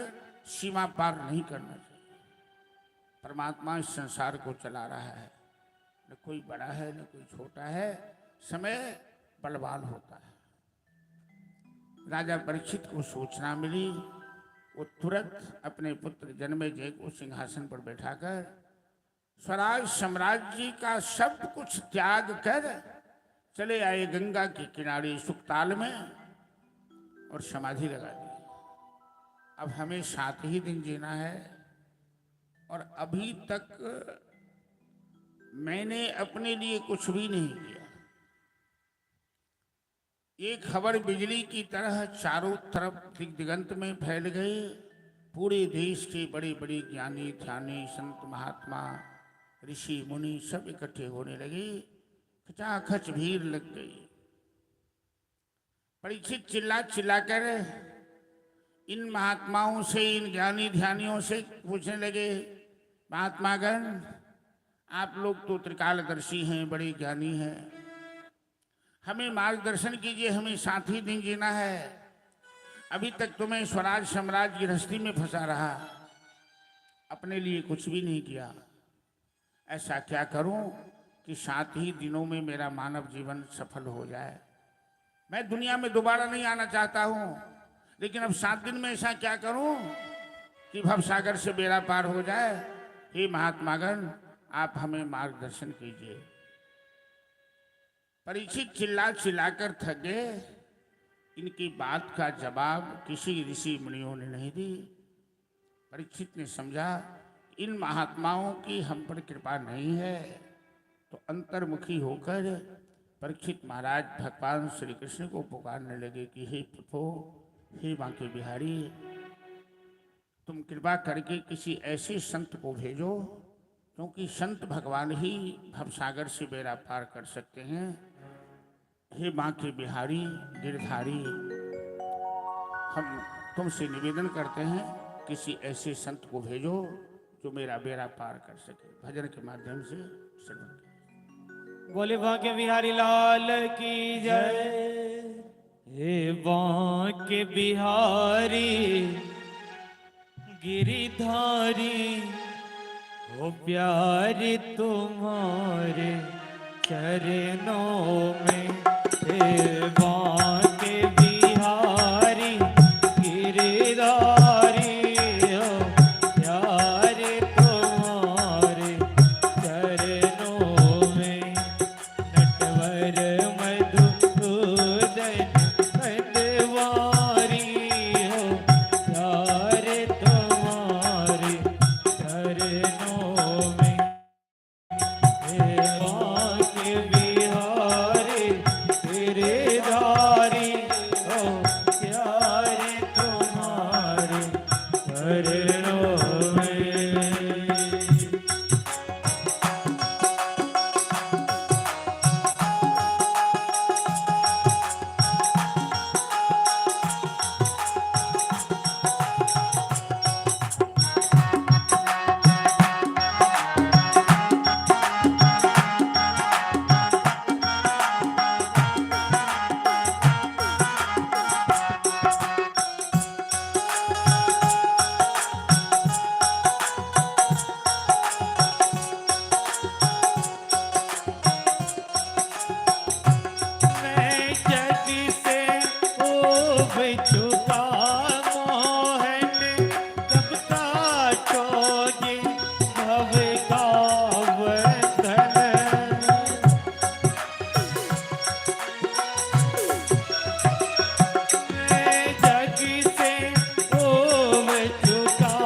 सीमा पार नहीं करना चाहिए। परमात्मा इस संसार को चला रहा है, न कोई बड़ा है न कोई छोटा है, समय बलवान होता है। राजा परीक्षित को सूचना मिली, वो तुरंत अपने पुत्र जन्मेजय को सिंहासन पर बैठाकर स्वराज साम्राज्य का सब कुछ त्याग कर चले आए गंगा के किनारे सुखताल में और समाधि लगा दी। अब हमें 7 ही दिन जीना है, और अभी तक मैंने अपने लिए कुछ भी नहीं किया। ये खबर बिजली की तरह चारों तरफ दिगंत में फैल गई। पूरे देश के बड़े बड़े ज्ञानी ध्यानी संत महात्मा ऋषि मुनि सब इकट्ठे होने लगे, खचाखच भीड़ लग गई। परीक्षित चिल्ला चिल्लाकर इन महात्माओं से, इन ज्ञानी ध्यानियों से पूछने लगे, महात्मागण आप लोग तो त्रिकालदर्शी हैं, बड़े ज्ञानी हैं, हमें मार्गदर्शन कीजिए, हमें 7 ही दिन जीना है। अभी तक तुम्हें स्वराज साम्राज्य गृहस्थी में फंसा रहा, अपने लिए कुछ भी नहीं किया। ऐसा क्या करूं कि 7 ही दिनों में मेरा मानव जीवन सफल हो जाए। मैं दुनिया में दोबारा नहीं आना चाहता हूं, लेकिन अब 7 दिन में ऐसा क्या करूं कि भवसागर से बेड़ा पार हो जाए। हे महात्मागण, आप हमें मार्गदर्शन कीजिए। परीक्षित चिल्ला चिल्लाकर थक गए। इनकी बात का जवाब किसी ऋषि मुनियों ने नहीं दी। परीक्षित ने समझा इन महात्माओं की हम पर कृपा नहीं है, तो अंतर्मुखी होकर परीक्षित महाराज भगवान श्री कृष्ण को पुकारने लगे कि हे प्रभु, हे बांके बिहारी, तुम कृपा करके किसी ऐसे संत को भेजो, क्योंकि संत भगवान ही भवसागर से बेड़ा पार कर सकते हैं। हे बांके बिहारी गिरधारी, हम तुमसे निवेदन करते हैं किसी ऐसे संत को भेजो जो मेरा बेड़ा पार कर सके। भजन के माध्यम से श्रवण करें। बोले बांके बिहारी लाल की जय। हे बांके बिहारी गिरिधारी हो प्यारी तुम्हारे चरणों में। हे बांके बिहारी गिरिधारी हो प्यारी तुम्हारे चरणों में। नटवर मधुसूदन पटवारी हो प्यारे तुम्हारे चरणों में। हे बांके बिहारी गिरिधारी हो प्यारे तुम्हारे चरणों में। मैं जग से ऊब चुका मोहन, कब काटोगे भव का बंधन। मैं जग से ऊब चुका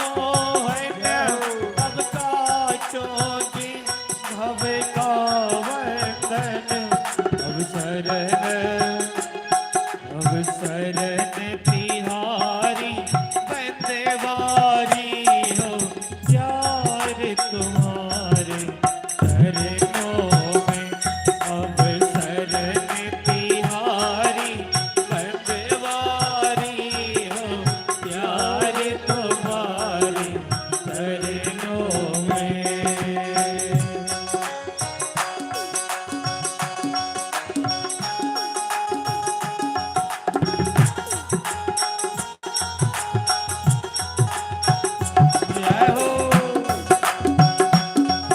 मोहन, कब काटोगे भव का बंधन। अब शरण तिहारी बंदवारी हो प्यार तुम्हारे चरणों में। अब शरण तिहारी बंदवारी हो प्यार तुम्हारे चरणों में। जय हो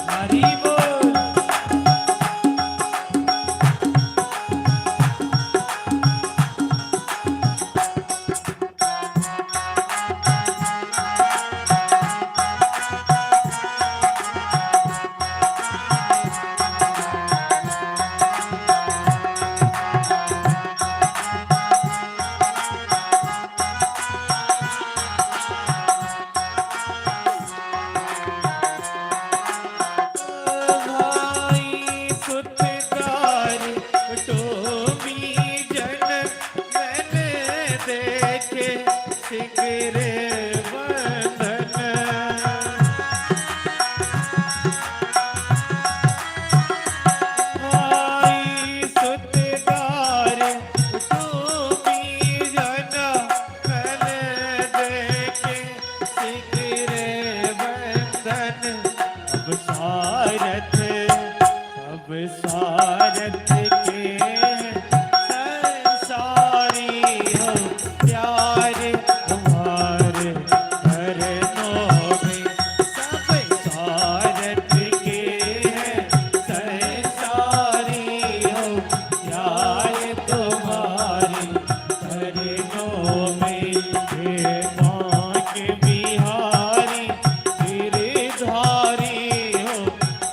हरि बोल। भाई सुतदार टोपी जन मैंने देखे सिगरे बंधन। भाई सुतदार टोपी जन मैंने देखे सिगरे बंधन। अब सारथ के संसारी हो प्यार तुम्हारे चरणों में। सब सारथ के संसारी हो प्यार तुम्हारे चरणों में। हे बांके बिहारी गिरिधारी हो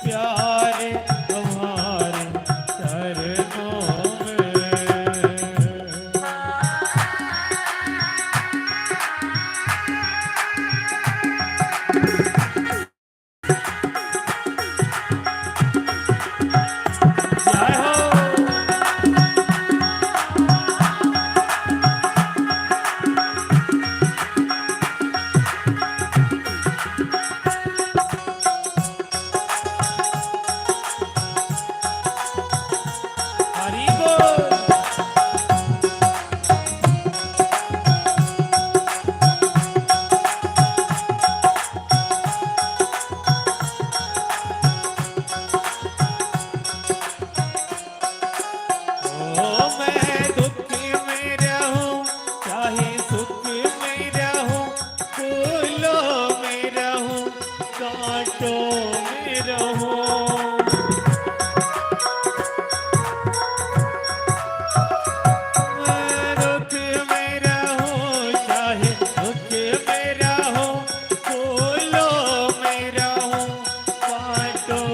प्यारे तुम्हारे बाटों में रहो, रुख में रहो, चाहे रुख में रहो, फूलों में रहो, बाटों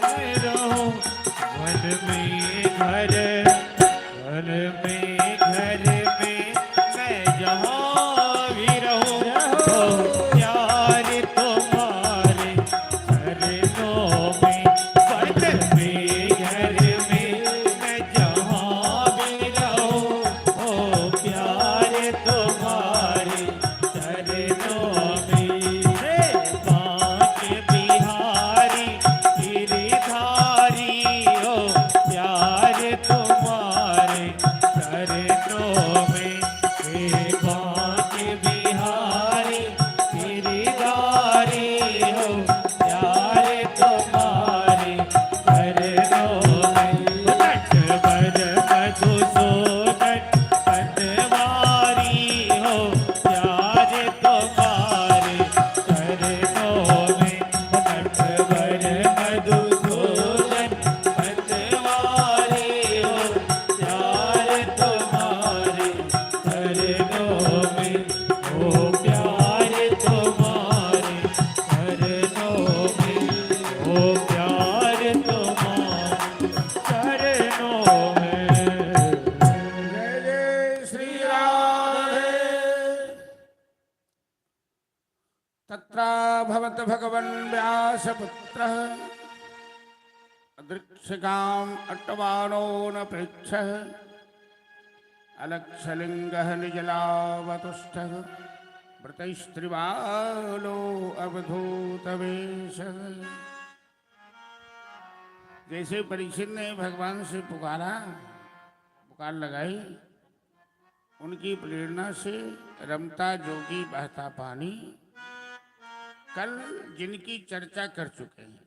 में रहो, वन में घर में मैं जहाँ भी रहूं, प्यार तुम्हारे चरणों में, वन में घर में मैं जहाँ भी रहूं, ओ प्यार तुम्हारे चरणों में, रे बांके बिहारी गिरधारी हो, प्यार तुम्हारे चरणों में, हे बांके बिहारी गिरधारी हो, प्यार तुम्हारे चरणों में, नटवर मधुसूदन पटवारी हो, प्यार तुम्हारे चरणों में, नटवर मधुसूदन पटवारी हो, प्यार तुम्हारे चरणों में, ओ प्यार तुम्हारे चरणों में, ओ प्यार तुम्हारे चरणों में। जय जय श्री राधे। तत्रा भवत भगवन् व्यासपुत्रः अदृक्षगाम् अट्टवानो न पृच्छः अलक्षलिङ्गः निजलावतुष्टः वृतैस्त्रिबालो अवधूतवेशः। जैसे परीक्षित ने भगवान से पुकार लगाई, उनकी प्रेरणा से रमता जोगी बहता पानी, कल जिनकी चर्चा कर चुके हैं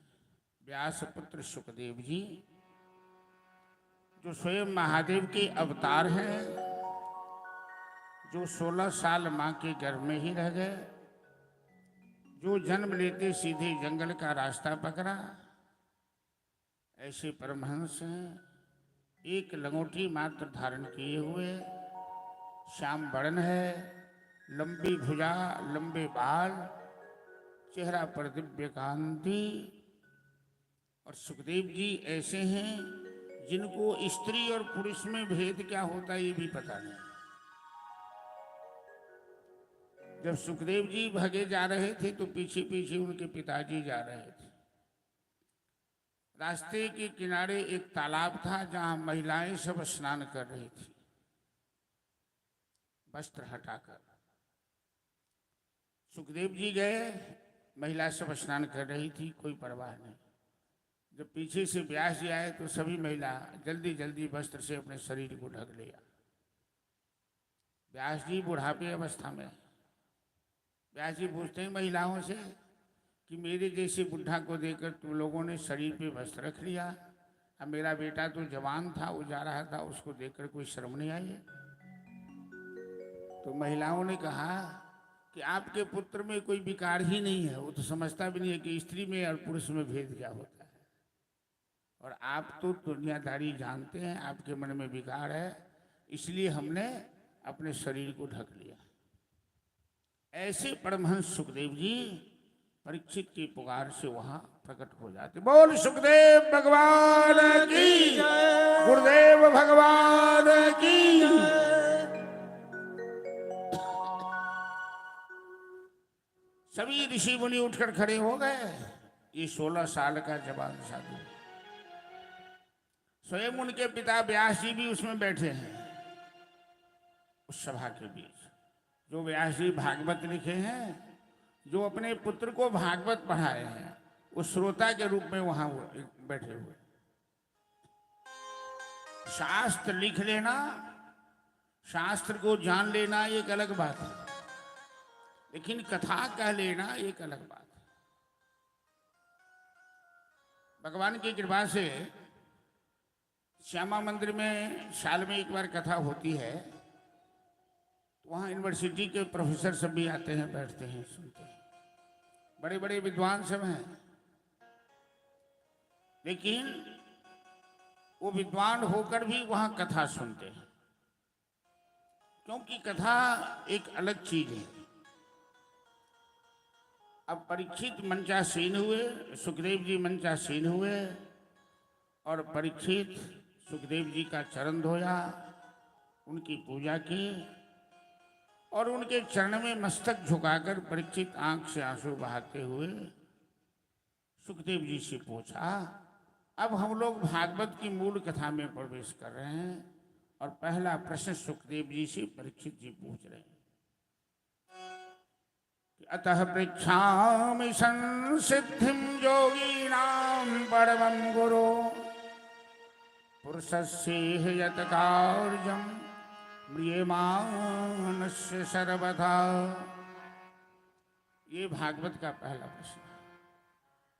व्यासपुत्र सुखदेव जी, जो स्वयं महादेव के अवतार हैं, जो 16 साल मां के गर्भ में ही रह गए, जो जन्म लेते सीधे जंगल का रास्ता पकड़ा, ऐसे परमहंस हैं। एक लंगोटी मात्र धारण किए हुए, श्याम वर्ण है, लंबी भुजा, लंबे बाल, चेहरा पर दिव्य कांति। और सुखदेव जी ऐसे हैं जिनको स्त्री और पुरुष में भेद क्या होता है ये भी पता नहीं। जब सुखदेव जी भागे जा रहे थे तो पीछे पीछे उनके पिताजी जा रहे थे। रास्ते के किनारे एक तालाब था जहां महिलाएं सब स्नान कर रही थी वस्त्र हटाकर। सुखदेव जी गए, महिला सब स्नान कर रही थी, कोई परवाह नहीं। जब पीछे से व्यास जी आए तो सभी महिला जल्दी जल्दी वस्त्र से अपने शरीर को ढक लिया। व्यास जी बुढ़ापे अवस्था में, व्यास जी पूछते हैं महिलाओं से कि मेरे जैसे बुढ़ा को देखकर तुम लोगों ने शरीर पे वस्त्र रख लिया, अब मेरा बेटा तो जवान था, वो जा रहा था, उसको देखकर कोई शर्म नहीं आई? तो महिलाओं ने कहा कि आपके पुत्र में कोई विकार ही नहीं है, वो तो समझता भी नहीं है कि स्त्री में और पुरुष में भेद क्या होता है, और आप तो दुनियादारी जानते हैं, आपके मन में विकार है, इसलिए हमने अपने शरीर को ढक लिया। ऐसे परमहंस सुखदेव जी परीक्षित की पुकार से वहां प्रकट हो जाते। बोल सुखदेव भगवान की, गुरुदेव भगवान की। सभी ऋषि मुनि उठकर खड़े हो गए। ये 16 साल का जवान साधु, स्वयं उनके पिता व्यास जी भी उसमें बैठे हैं, उस सभा के बीच। जो व्यास जी भागवत लिखे हैं, जो अपने पुत्र को भागवत पढ़ाए हैं, उस श्रोता के रूप में वहां बैठे हुए। शास्त्र लिख लेना, शास्त्र को जान लेना एक अलग बात है, लेकिन कथा कह लेना एक अलग बात है। भगवान की कृपा से श्यामा मंदिर में साल में एक बार कथा होती है, तो वहाँ यूनिवर्सिटी के प्रोफेसर सब भी आते हैं, बैठते हैं, सुनते हैं। बड़े बड़े विद्वान सब हैं। लेकिन वो विद्वान होकर भी वहां कथा सुनते हैं, क्योंकि कथा एक अलग चीज है। अब परीक्षित मंचासीन हुए, सुखदेव जी मंचासीन हुए, और परीक्षित सुखदेव जी का चरण धोया, उनकी पूजा की, और उनके चरण में मस्तक झुकाकर परीक्षित आंख से आंसू बहाते हुए सुखदेव जी से पूछा। अब हम लोग भागवत की मूल कथा में प्रवेश कर रहे हैं, और पहला प्रश्न सुखदेव जी से परीक्षित जी पूछ रहे हैं कि अतः पृच्छामि संसिद्धिं योगीनां परमं गुरो पुरुषस्येह यत् कार्यं म्रियमाणस्य सर्वथा। ये भागवत का पहला प्रश्न है।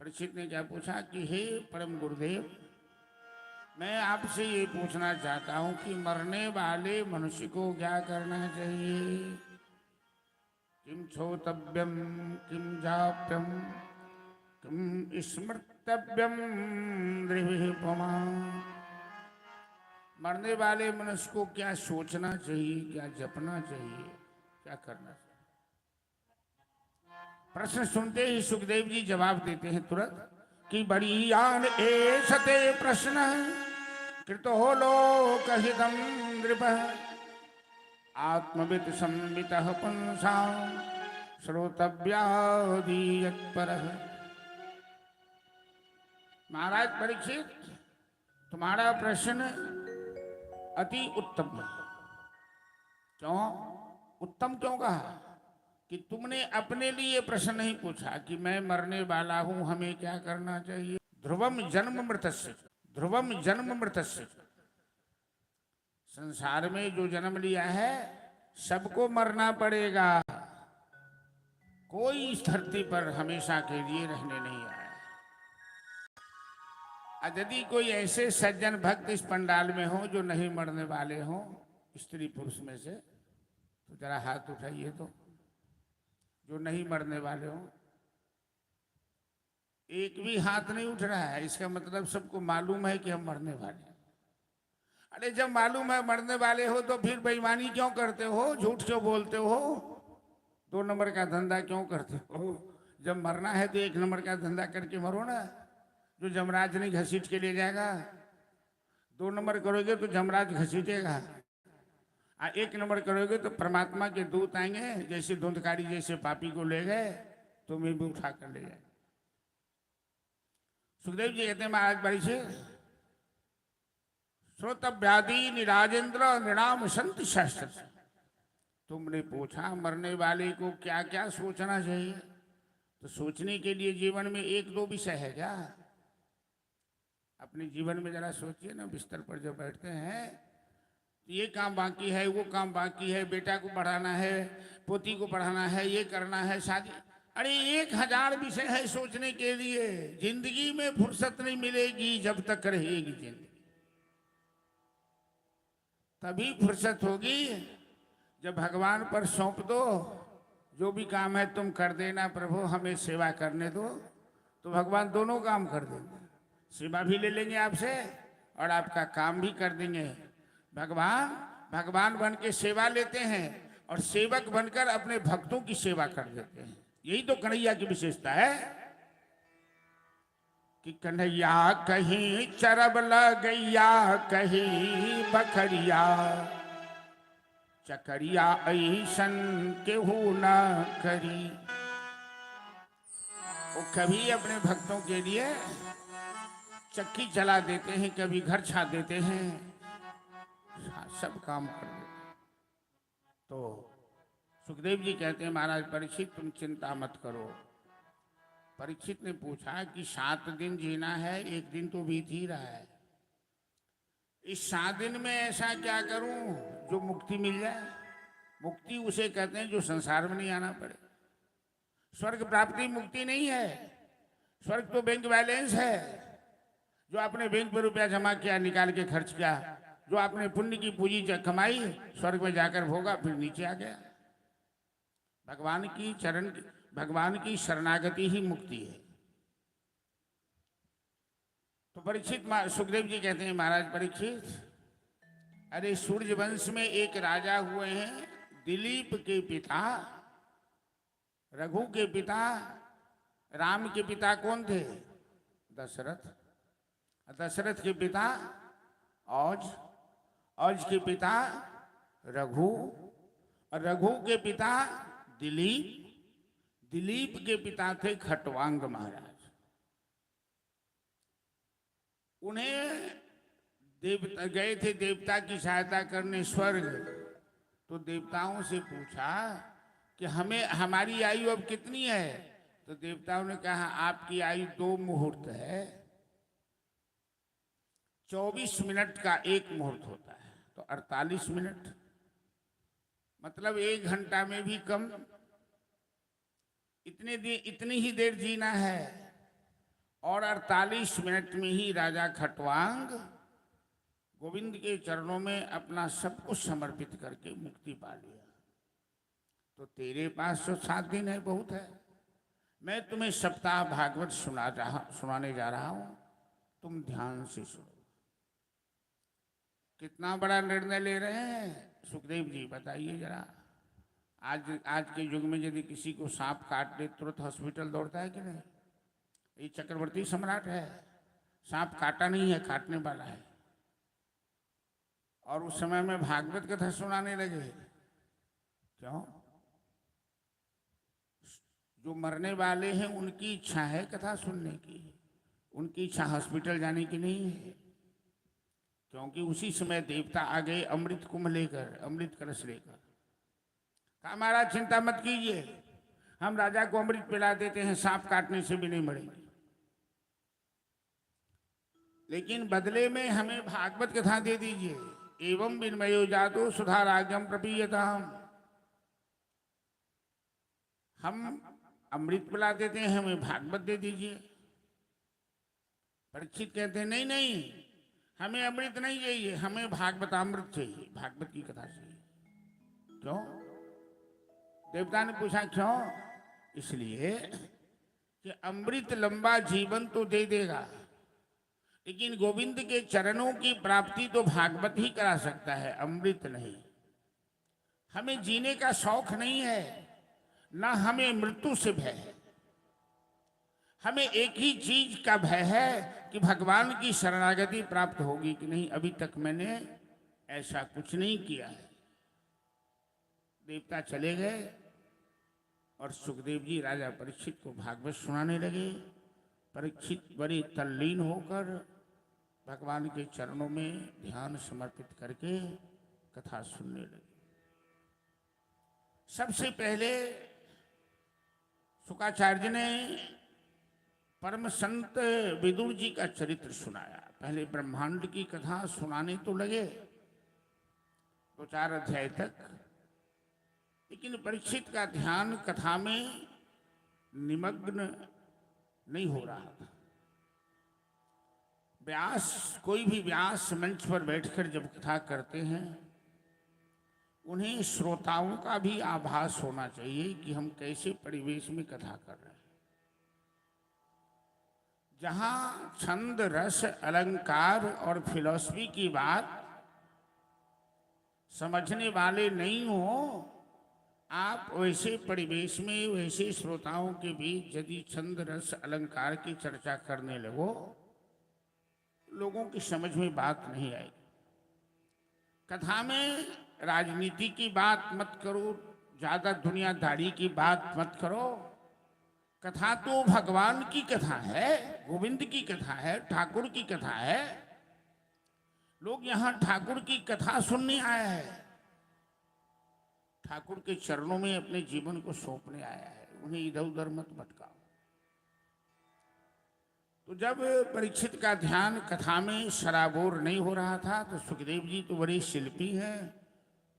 परीक्षित ने क्या पूछा कि हे परम गुरुदेव, मैं आपसे ये पूछना चाहता हूं कि मरने वाले मनुष्य को क्या करना चाहिए। किम छोतव्यम किम जाप्यम किम स्मर्तव्यम द्रविपमा। मरने वाले मनुष्य को क्या सोचना चाहिए, क्या जपना चाहिए, क्या करना चाहिए। प्रश्न सुनते ही सुखदेव जी जवाब देते हैं तुरंत कि बड़ी आन ए सते प्रश्न कृतो लोकहितम नृप आत्मविद संवित पुंसा श्रोतव्यादीयत्परः। महाराज परीक्षित, तुम्हारा प्रश्न अति उत्तम है। क्यों उत्तम क्यों कहा? कि तुमने अपने लिए प्रश्न नहीं पूछा कि मैं मरने वाला हूं, हमें क्या करना चाहिए। ध्रुवम जन्म मृतस्य, ध्रुवम जन्म मृतस्य। संसार में जो जन्म लिया है सबको मरना पड़ेगा। कोई इस धरती पर हमेशा के लिए रहने नहीं आया। यदि कोई ऐसे सज्जन भक्त इस पंडाल में हो जो नहीं मरने वाले हो, स्त्री पुरुष में से, तो जरा हाथ उठाइए। तो जो नहीं मरने वाले हो, एक भी हाथ नहीं उठ रहा है। इसका मतलब सबको मालूम है कि हम मरने वाले हैं। अरे जब मालूम है मरने वाले हो तो फिर बेईमानी क्यों करते हो, झूठ क्यों बोलते हो, 2 नंबर का धंधा क्यों करते हो। जब मरना है तो 1 नंबर का धंधा करके मरो ना, जो जमराज नहीं घसीट के ले जाएगा। 2 नंबर करोगे तो जमराज घसीटेगा, 1 नंबर करोगे तो परमात्मा के दूत आएंगे, जैसे धुंधकारी जैसे पापी को ले गए तुम्हें भी उठा कर ले जाए। सुखदेव जी कहते हैं महाराज बड़ी से श्रोतव्यादि निराजेंद्र निराम संत शास्त्र। तुमने पूछा मरने वाले को क्या क्या सोचना चाहिए, तो सोचने के लिए जीवन में 1-2 विषय है क्या। अपने जीवन में जरा सोचिए ना, बिस्तर पर जब बैठते हैं ये काम बाकी है, वो काम बाकी है, बेटा को पढ़ाना है, पोती को पढ़ाना है, ये करना है, शादी। अरे 1000 विषय है सोचने के लिए। जिंदगी में फुर्सत नहीं मिलेगी जब तक रहेगी जिंदगी। तभी फुर्सत होगी जब भगवान पर सौंप दो, जो भी काम है तुम कर देना प्रभु, हमें सेवा करने दो, तो भगवान दोनों काम कर देंगे। सेवा भी ले लेंगे आपसे और आपका काम भी कर देंगे। भगवान बन के सेवा लेते हैं और सेवक बनकर अपने भक्तों की सेवा कर देते हैं। यही तो कन्हैया की विशेषता है कि कन्हैया कहीं चरब लगैया, कहीं बखरिया, चकरिया ऐसन केहू न करी। वो कभी अपने भक्तों के लिए चक्की चला देते हैं, कभी घर छा देते हैं, सब काम कर देते। तो सुखदेव जी कहते हैं महाराज परीक्षित तुम चिंता मत करो। परीक्षित ने पूछा कि 7 दिन जीना है, 1 दिन तो बीत ही रहा है। इस 7 दिन में ऐसा क्या करूं जो मुक्ति मिल जाए। मुक्ति उसे कहते हैं जो संसार में नहीं आना पड़े। स्वर्ग प्राप्ति मुक्ति नहीं है। स्वर्ग तो बैंक बैलेंस है। जो आपने बैंक में रुपया जमा किया, निकाल के खर्च किया, जो आपने पुण्य की पूंजी कमाई, स्वर्ग में जाकर भोगा, फिर नीचे आ गया। भगवान की शरणागति ही मुक्ति है। तो परीक्षित सुखदेव जी कहते हैं, महाराज परीक्षित, अरे सूर्य वंश में एक राजा हुए हैं, दिलीप के पिता, रघु के पिता, राम के पिता कौन थे? दशरथ। दशरथ के पिता औज, औज के पिता रघु, और रघु के पिता दिलीप, दिलीप के पिता थे खटवांग महाराज। उन्हें देवता गए थे देवता की सहायता करने स्वर्ग, तो देवताओं से पूछा कि हमें हमारी आयु अब कितनी है? तो देवताओं ने कहा आपकी आयु 2 मुहूर्त है, 24 मिनट का एक मुहूर्त होता है, तो 48 मिनट, मतलब 1 घंटा में भी कम, इतनी ही देर जीना है। और 48 मिनट में ही राजा खटवांग गोविंद के चरणों में अपना सब कुछ समर्पित करके मुक्ति पा लिया। तो तेरे पास तो 7 दिन है, बहुत है। मैं तुम्हें सप्ताह भागवत सुनाने जा रहा हूं, तुम ध्यान से सुनो। कितना बड़ा निर्णय ले रहे हैं सुखदेव जी, बताइए जरा। आज के युग में यदि किसी को सांप काट दे तुरंत हॉस्पिटल दौड़ता है कि नहीं? ये चक्रवर्ती सम्राट है, सांप काटा नहीं है, काटने वाला है। और उस समय में भागवत कथा सुनाने लगे, क्यों? जो मरने वाले हैं उनकी इच्छा है कथा सुनने की, उनकी इच्छा हॉस्पिटल जाने की नहीं है। क्योंकि उसी समय देवता आ गए अमृत कुंभ लेकर, अमृत कलश लेकर। कहा महाराज चिंता मत कीजिए, हम राजा को अमृत पिला देते हैं, सांप काटने से भी नहीं मरेंगे, लेकिन बदले में हमें भागवत कथा दे दीजिए। एवं विनमयो जातो सुधाराज्ञम प्रपीयताम, हम अमृत पिला देते हैं, हमें भागवत दे दीजिए। परीक्षित कहते हैं नहीं नहीं, हमें अमृत नहीं चाहिए, हमें भागवतामृत चाहिए, भागवत की कथा चाहिए। क्यों? देवता ने पूछा क्यों? इसलिए कि अमृत लंबा जीवन तो दे देगा, लेकिन गोविंद के चरणों की प्राप्ति तो भागवत ही करा सकता है, अमृत नहीं। हमें जीने का शौक नहीं है, ना हमें मृत्यु से भय है। हमें एक ही चीज का भय है कि भगवान की शरणागति प्राप्त होगी कि नहीं। अभी तक मैंने ऐसा कुछ नहीं किया है। देवता चले गए और सुखदेव जी राजा परीक्षित को भागवत सुनाने लगे। परीक्षित बड़े तल्लीन होकर भगवान के चरणों में ध्यान समर्पित करके कथा सुनने लगे। सबसे पहले शुकाचार्य ने परम संत विदुर जी का चरित्र सुनाया। पहले ब्रह्मांड की कथा सुनाने तो लगे 2-4 अध्याय तक, लेकिन परीक्षित का ध्यान कथा में निमग्न नहीं हो रहा था। व्यास, कोई भी व्यास मंच पर बैठकर जब कथा करते हैं, उन्हें श्रोताओं का भी आभास होना चाहिए कि हम कैसे परिवेश में कथा कर रहे हैं। जहां छंद, रस, अलंकार और फिलॉसफी की बात समझने वाले नहीं हो, आप वैसे परिवेश में वैसे श्रोताओं के बीच यदि छंद, रस, अलंकार की चर्चा करने लगो, लोगों की समझ में बात नहीं आएगी। कथा में राजनीति की बात मत करो, ज्यादा दुनियादारी की बात मत करो। कथा तो भगवान की कथा है, गोविंद की कथा है, ठाकुर की कथा है। लोग यहाँ ठाकुर की कथा सुनने आए हैं, ठाकुर के चरणों में अपने जीवन को सौंपने आया है। उन्हें इधर उधर मत भटकाओ। तो जब परीक्षित का ध्यान कथा में सराबोर नहीं हो रहा था, तो सुखदेव जी तो बड़े शिल्पी हैं,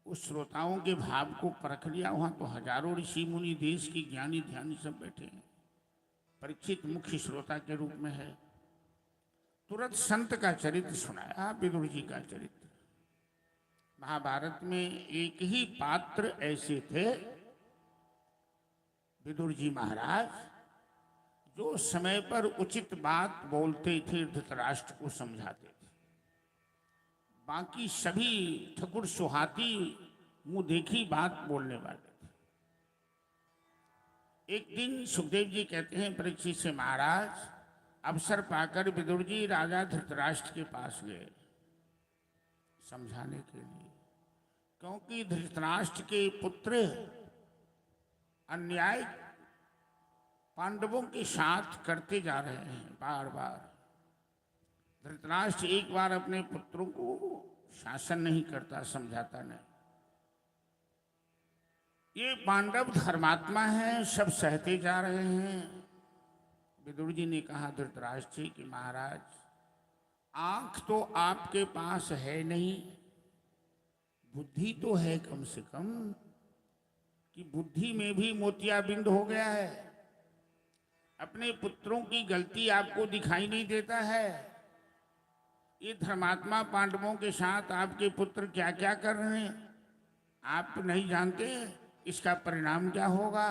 उस श्रोताओं के भाव को परख लिया। वहां तो हजारों ऋषि मुनि, देश की ज्ञानी ध्यानी सब बैठे हैं। परीक्षित मुख्य श्रोता के रूप में है। तुरंत संत का चरित्र सुनाया, विदुर जी का चरित्र। महाभारत में एक ही पात्र ऐसे थे, विदुर जी महाराज, जो समय पर उचित बात बोलते थे धृतराष्ट्र को समझाते थे। बाकी सभी ठकुर सुहाती मुंह देखी बात बोलने वाले थे। एक दिन सुखदेव जी कहते हैं परीक्षित से, महाराज अवसर पाकर विदुर जी राजा धृतराष्ट्र के पास गए समझाने के लिए, क्योंकि धृतराष्ट्र के पुत्र अन्याय पांडवों के साथ करते जा रहे हैं बार बार। धृतराष्ट्र एक बार अपने पुत्रों को शासन नहीं करता, समझाता नहीं। ये पांडव धर्मात्मा हैं, सब सहते जा रहे हैं। विदुर जी ने कहा धृतराष्ट्र जी कि महाराज आंख तो आपके पास है नहीं, बुद्धि तो है कम से कम, कि बुद्धि में भी मोतियाबिंद हो गया है। अपने पुत्रों की गलती आपको दिखाई नहीं देता है। ये धर्मात्मा पांडवों के साथ आपके पुत्र क्या क्या कर रहे हैं आप नहीं जानते, इसका परिणाम क्या होगा।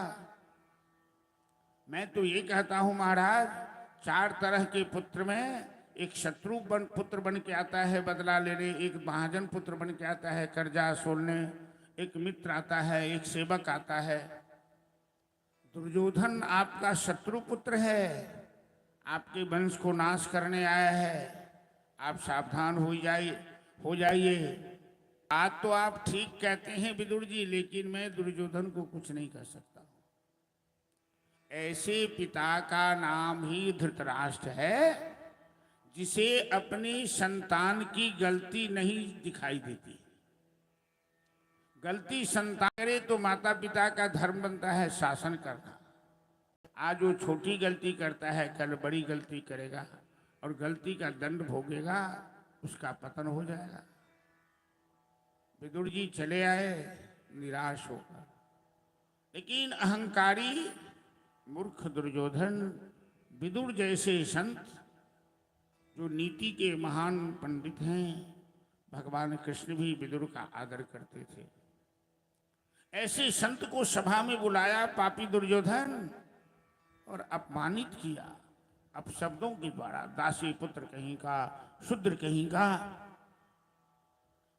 मैं तो ये कहता हूं महाराज, 4 तरह के पुत्र में एक शत्रु पुत्र बन के आता है बदला लेने, एक महाजन पुत्र बन के आता है कर्जा सोलने, एक मित्र आता है, एक सेवक आता है। दुर्योधन आपका शत्रु पुत्र है, आपके वंश को नाश करने आया है। आप सावधान हो जाइए। आज तो आप ठीक कहते हैं विदुर जी, लेकिन मैं दुर्योधन को कुछ नहीं कर सकता। ऐसे पिता का नाम ही धृतराष्ट्र है जिसे अपनी संतान की गलती नहीं दिखाई देती। गलती संतान करे तो माता पिता का धर्म बनता है शासन करना। आज वो छोटी गलती करता है, कल बड़ी गलती करेगा और गलती का दंड भोगेगा, उसका पतन हो जाएगा। विदुर जी चले आए निराश होकर, लेकिन अहंकारी मूर्ख दुर्योधन विदुर जैसे संत जो नीति के महान पंडित हैं, भगवान कृष्ण भी विदुर का आदर करते थे, ऐसे संत को सभा में बुलाया पापी दुर्योधन और अपमानित किया अपशब्दों के द्वारा। दासी पुत्र कहीं का, शूद्र कहीं का,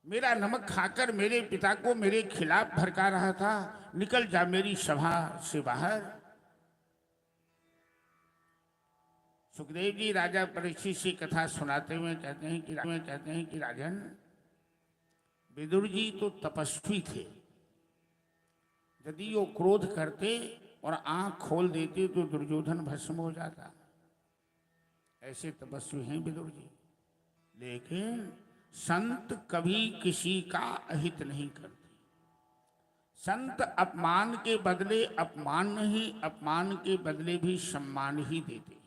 मेरा नमक खाकर मेरे पिता को मेरे खिलाफ भड़का रहा था, निकल जा मेरी सभा से बाहर। सुखदेव जी राजा परीक्षित से कथा सुनाते हुए कहते हैं कि राजन, विदुर जी तो तपस्वी थे। यदि वो क्रोध करते और आंख खोल देते तो दुर्योधन भस्म हो जाता। ऐसे तपस्वी हैं विदुर जी। लेकिन संत कभी किसी का अहित नहीं करते। संत अपमान के बदले अपमान नहीं, अपमान के बदले भी सम्मान ही देते हैं।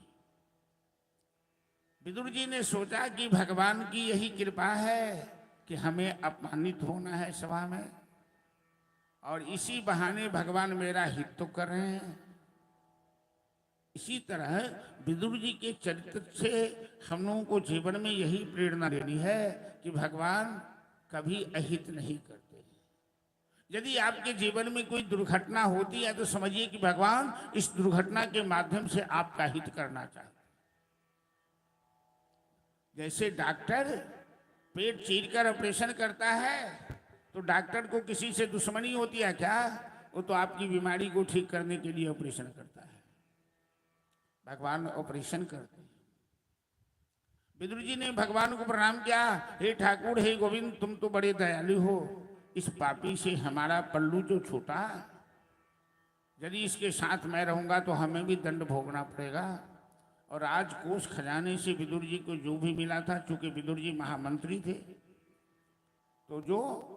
विदुर जी ने सोचा कि भगवान की यही कृपा है कि हमें अपमानित होना है सभा में, और इसी बहाने भगवान मेरा हित तो कर रहे हैं। इसी तरह विदुर जी के चरित्र से हम लोगों को जीवन में यही प्रेरणा लेनी है कि भगवान कभी अहित नहीं करते। यदि आपके जीवन में कोई दुर्घटना होती है तो समझिए कि भगवान इस दुर्घटना के माध्यम से आपका हित करना चाहते। जैसे डॉक्टर पेट चीरकर ऑपरेशन करता है तो डॉक्टर को किसी से दुश्मनी होती है क्या? वो तो आपकी बीमारी को ठीक करने के लिए ऑपरेशन करता है। भगवान ऑपरेशन करते हैं। विदुर जी ने भगवान को प्रणाम किया, हे ठाकुर, हे गोविंद, तुम तो बड़े दयालु हो। इस पापी से हमारा पल्लू जो छूटा, यदि इसके साथ मैं रहूंगा तो हमें भी दंड भोगना पड़ेगा। और आज कोष खजाने से विदुर जी को जो भी मिला था, चूंकि विदुर जी महामंत्री थे, तो जो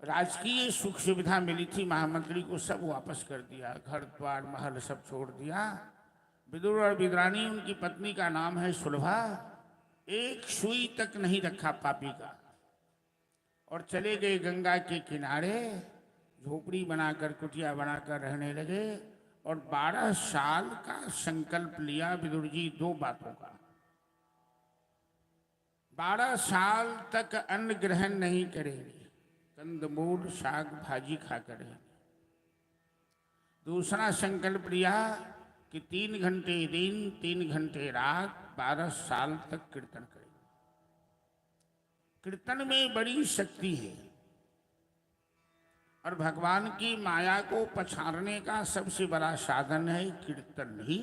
राजकीय सुख सुविधा मिली थी महामंत्री को सब वापस कर दिया। घर द्वार महल सब छोड़ दिया। विदुर और विदुरानी, उनकी पत्नी का नाम है सुलभा, एक सुई तक नहीं रखा पापी का, और चले गए गंगा के किनारे, झोपड़ी बनाकर कुटिया बनाकर रहने लगे। और 12 साल का संकल्प लिया विदुर जी 2 बातों का। 12 साल तक अन्न ग्रहण नहीं करेंगे, कंदमूल साग भाजी खाकर रहेंगे। दूसरा संकल्प लिया कि 3 घंटे दिन 3 घंटे रात 12 साल तक कीर्तन करें। कीर्तन में बड़ी शक्ति है और भगवान की माया को पछाड़ने का सबसे बड़ा साधन है कीर्तन ही।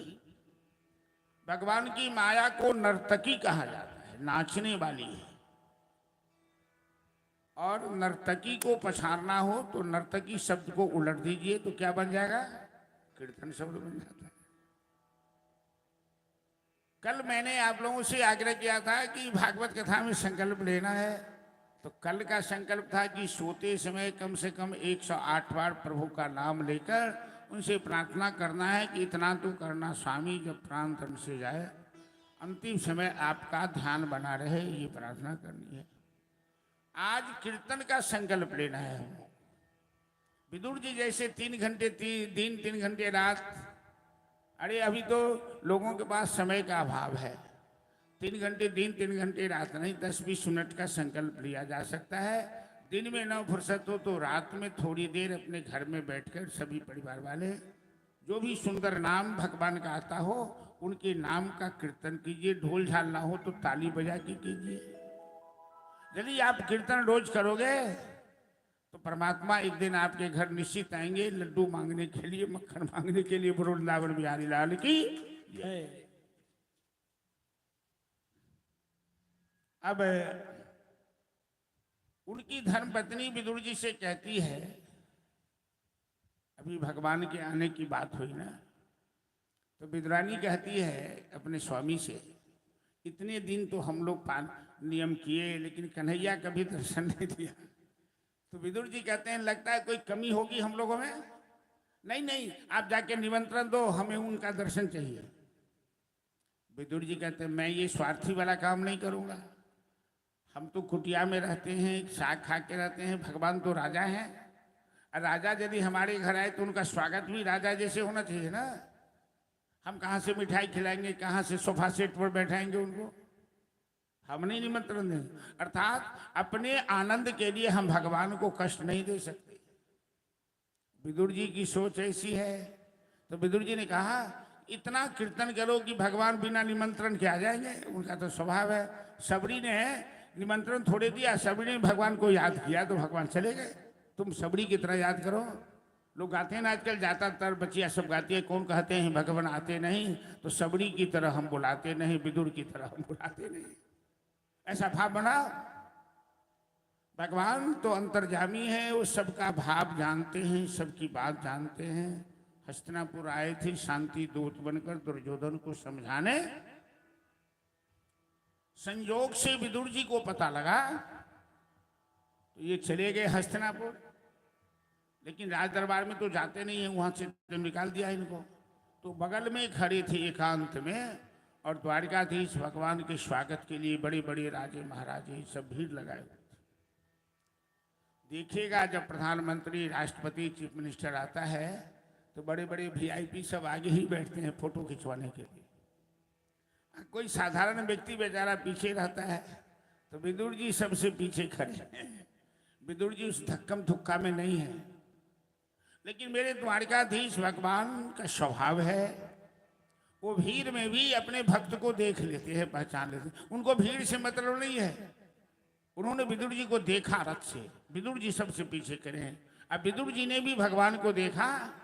भगवान की माया को नर्तकी कहा जाता है, नाचने वाली है। और नर्तकी को पछाड़ना हो तो नर्तकी शब्द को उलट दीजिए तो क्या बन जाएगा? कीर्तन शब्द बन जाता है। कल मैंने आप लोगों से आग्रह किया था कि भागवत कथा में संकल्प लेना है, तो कल का संकल्प था कि सोते समय कम से कम 108 बार प्रभु का नाम लेकर उनसे प्रार्थना करना है कि इतना तो करना स्वामी जब प्राण तन से जाए, अंतिम समय आपका ध्यान बना रहे, ये प्रार्थना करनी है। आज कीर्तन का संकल्प लेना है हमको। विदुर जी जैसे 3 घंटे दिन 3 घंटे रात, अरे अभी तो लोगों के पास समय का अभाव है। 3 घंटे दिन 3 घंटे रात नहीं, 10-20 मिनट का संकल्प लिया जा सकता है। दिन में न फुर्सत हो तो रात में थोड़ी देर अपने घर में बैठकर सभी परिवार वाले जो भी सुंदर नाम भगवान का आता हो उनके नाम का कीर्तन कीजिए। ढोल झाल ना हो तो ताली बजा के कीजिए। यदि आप कीर्तन रोज करोगे तो परमात्मा एक दिन आपके घर निश्चित आएंगे, लड्डू मांगने के लिए, मक्खन मांगने के लिए। वृंदावन बिहारी लाल की जय। अब उनकी धर्मपत्नी विदुर जी से कहती है, अभी भगवान के आने की बात हुई ना, तो विदुरानी कहती है अपने स्वामी से, इतने दिन तो हम लोग नियम किए लेकिन कन्हैया कभी दर्शन नहीं दिया। तो विदुर जी कहते हैं लगता है कोई कमी होगी हम लोगों में। नहीं नहीं, आप जाके निमंत्रण दो, हमें उनका दर्शन चाहिए। विदुर जी कहते हैं मैं ये स्वार्थी वाला काम नहीं करूँगा। हम तो कुटिया में रहते हैं, साग खा के रहते हैं, भगवान तो राजा हैं। और राजा यदि हमारे घर आए तो उनका स्वागत भी राजा जैसे होना चाहिए ना। हम कहाँ से मिठाई खिलाएंगे, कहाँ से सोफा सेट पर बैठाएंगे उनको? हम नहीं निमंत्रण देंगे। अर्थात अपने आनंद के लिए हम भगवान को कष्ट नहीं दे सकते। विदुर जी की सोच ऐसी है। तो विदुर जी ने कहा इतना कीर्तन करो कि भगवान बिना निमंत्रण के आ जाएंगे, उनका तो स्वभाव है। सबरी ने निमंत्रण थोड़े दिया, सबरी ने भगवान को याद किया तो भगवान चले गए। तुम सबरी की तरह याद करो। लोग गाते हैं ना आजकल, ज्यादातर बच्चियां सब गाती है, कौन कहते हैं भगवान आते नहीं, तो सबरी की तरह हम बुलाते नहीं, विदुर की तरह हम बुलाते नहीं। ऐसा भाव बनाओ। भगवान तो अंतर्यामी है, वो सबका भाव जानते हैं, सबकी बात जानते हैं। हस्तिनापुर आए थे शांति दूत बनकर दुर्योधन को समझाने। संयोग से विदुर जी को पता लगा तो ये चले गए हस्तिनापुर। लेकिन राज दरबार में तो जाते नहीं है, वहां से निकाल दिया इनको। तो बगल में खड़े थे एकांत में और द्वारकाधीश भगवान के स्वागत के लिए बड़े बड़े राजे महाराजे सब भीड़ लगाए हुए थे। देखिएगा जब प्रधानमंत्री, राष्ट्रपति, चीफ मिनिस्टर आता है तो बड़े बड़े वीआईपी सब आगे ही बैठते हैं फोटो खिंचवाने के लिए। कोई साधारण व्यक्ति बेचारा पीछे रहता है। तो विदुर जी सबसे पीछे खड़े हैं। विदुर जी उस धक्कम धुक्का में नहीं है। लेकिन मेरे द्वारकाधीश भगवान का स्वभाव है, वो भीड़ में भी अपने भक्त को देख लेते हैं, पहचान लेते हैं। उनको भीड़ से मतलब नहीं है। उन्होंने विदुर जी को देखा रथ से, विदुर जी सबसे पीछे खड़े हैं। अब विदुर जी ने भी भगवान को देखा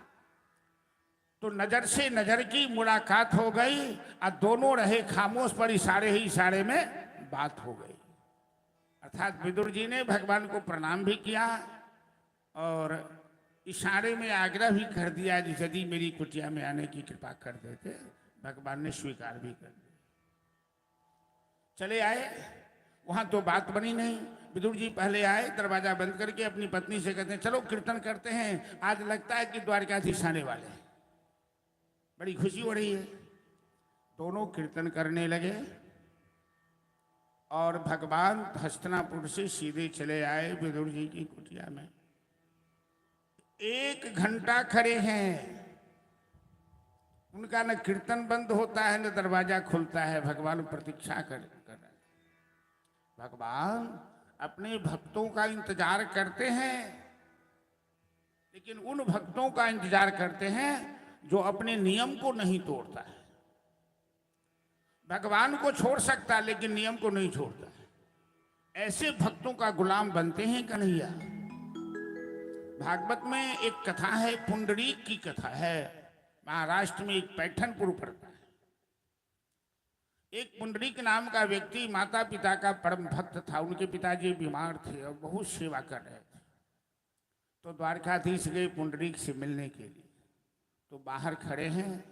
तो नजर से नजर की मुलाकात हो गई और दोनों रहे खामोश, पर इशारे ही इशारे में बात हो गई। अर्थात विदुर जी ने भगवान को प्रणाम भी किया और इशारे में आग्रह भी कर दिया यदि मेरी कुटिया में आने की कृपा कर देते। भगवान ने स्वीकार भी कर दिया। चले आए, वहां तो बात बनी नहीं। विदुर जी पहले आए, दरवाजा बंद करके अपनी पत्नी से कहते हैं चलो कीर्तन करते हैं, आज लगता है कि द्वारकाधीश आने वाले हैं, बड़ी खुशी हो रही है। दोनों कीर्तन करने लगे और भगवान हस्तिनापुर से सीधे चले आए विदुर जी की कुटिया में। 1 घंटा खड़े हैं। उनका न कीर्तन बंद होता है न दरवाजा खुलता है। भगवान प्रतीक्षा कर रहे। भगवान अपने भक्तों का इंतजार करते हैं, लेकिन उन भक्तों का इंतजार करते हैं जो अपने नियम को नहीं तोड़ता है। भगवान को छोड़ सकता है लेकिन नियम को नहीं छोड़ता है। ऐसे भक्तों का गुलाम बनते हैं कन्हैया। भागवत में एक कथा है, पुंडरीक की कथा है। महाराष्ट्र में एक पैठनपुर पड़ता है। एक पुंडरीक नाम का व्यक्ति माता पिता का परम भक्त था। उनके पिताजी बीमार थे और बहुत सेवा कर रहे थे। तो द्वारकाधीश गए पुंडरीक से मिलने के लिए। तो बाहर खड़े हैं,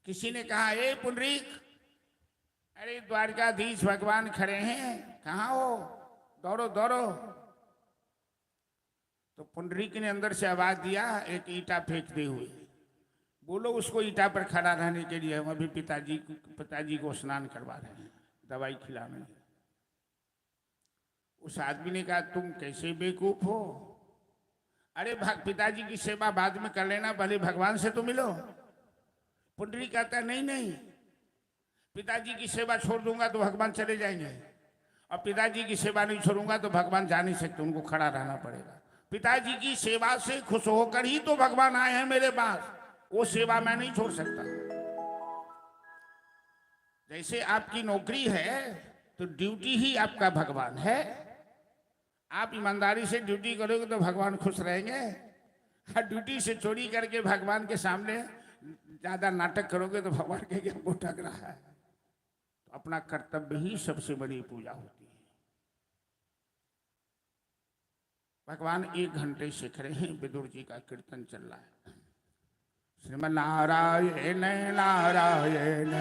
किसी ने कहा, ए पुंडरीक, अरे द्वारकाधीश भगवान खड़े हैं, कहाँ हो, दौड़ो दौड़ो। तो पुंडरीक ने अंदर से आवाज दिया, एक ईंटा फेंकते हुए, बोलो उसको ईंटा पर खड़ा रहने के लिए। हम अभी पिताजी को स्नान करवा रहे हैं, दवाई खिलाने। उस आदमी ने कहा, तुम कैसे बेवकूफ हो, अरे पिताजी की सेवा बाद में कर लेना, पहले भगवान से तो मिलो। पुंडरीक कहता है, नहीं नहीं, पिताजी की सेवा छोड़ दूंगा तो भगवान चले जाएंगे, और पिताजी की सेवा नहीं छोड़ूंगा तो भगवान जा नहीं सकते, उनको खड़ा रहना पड़ेगा। पिताजी की सेवा से खुश होकर ही तो भगवान आए हैं मेरे पास, वो सेवा मैं नहीं छोड़ सकता। जैसे आपकी नौकरी है तो ड्यूटी ही आपका भगवान है। आप ईमानदारी से ड्यूटी करोगे तो भगवान खुश रहेंगे। ड्यूटी से चोरी करके भगवान के सामने ज्यादा नाटक करोगे तो भगवान कहेंगे हमको ठग रहा है। तो अपना कर्तव्य ही सबसे बड़ी पूजा होती है। भगवान 1 घंटे से खड़े हैं, विदुर जी का कीर्तन चल रहा है। श्रीमन नारायण नारायण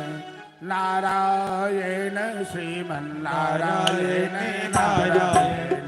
नारायण श्रीमन नारायण नारायण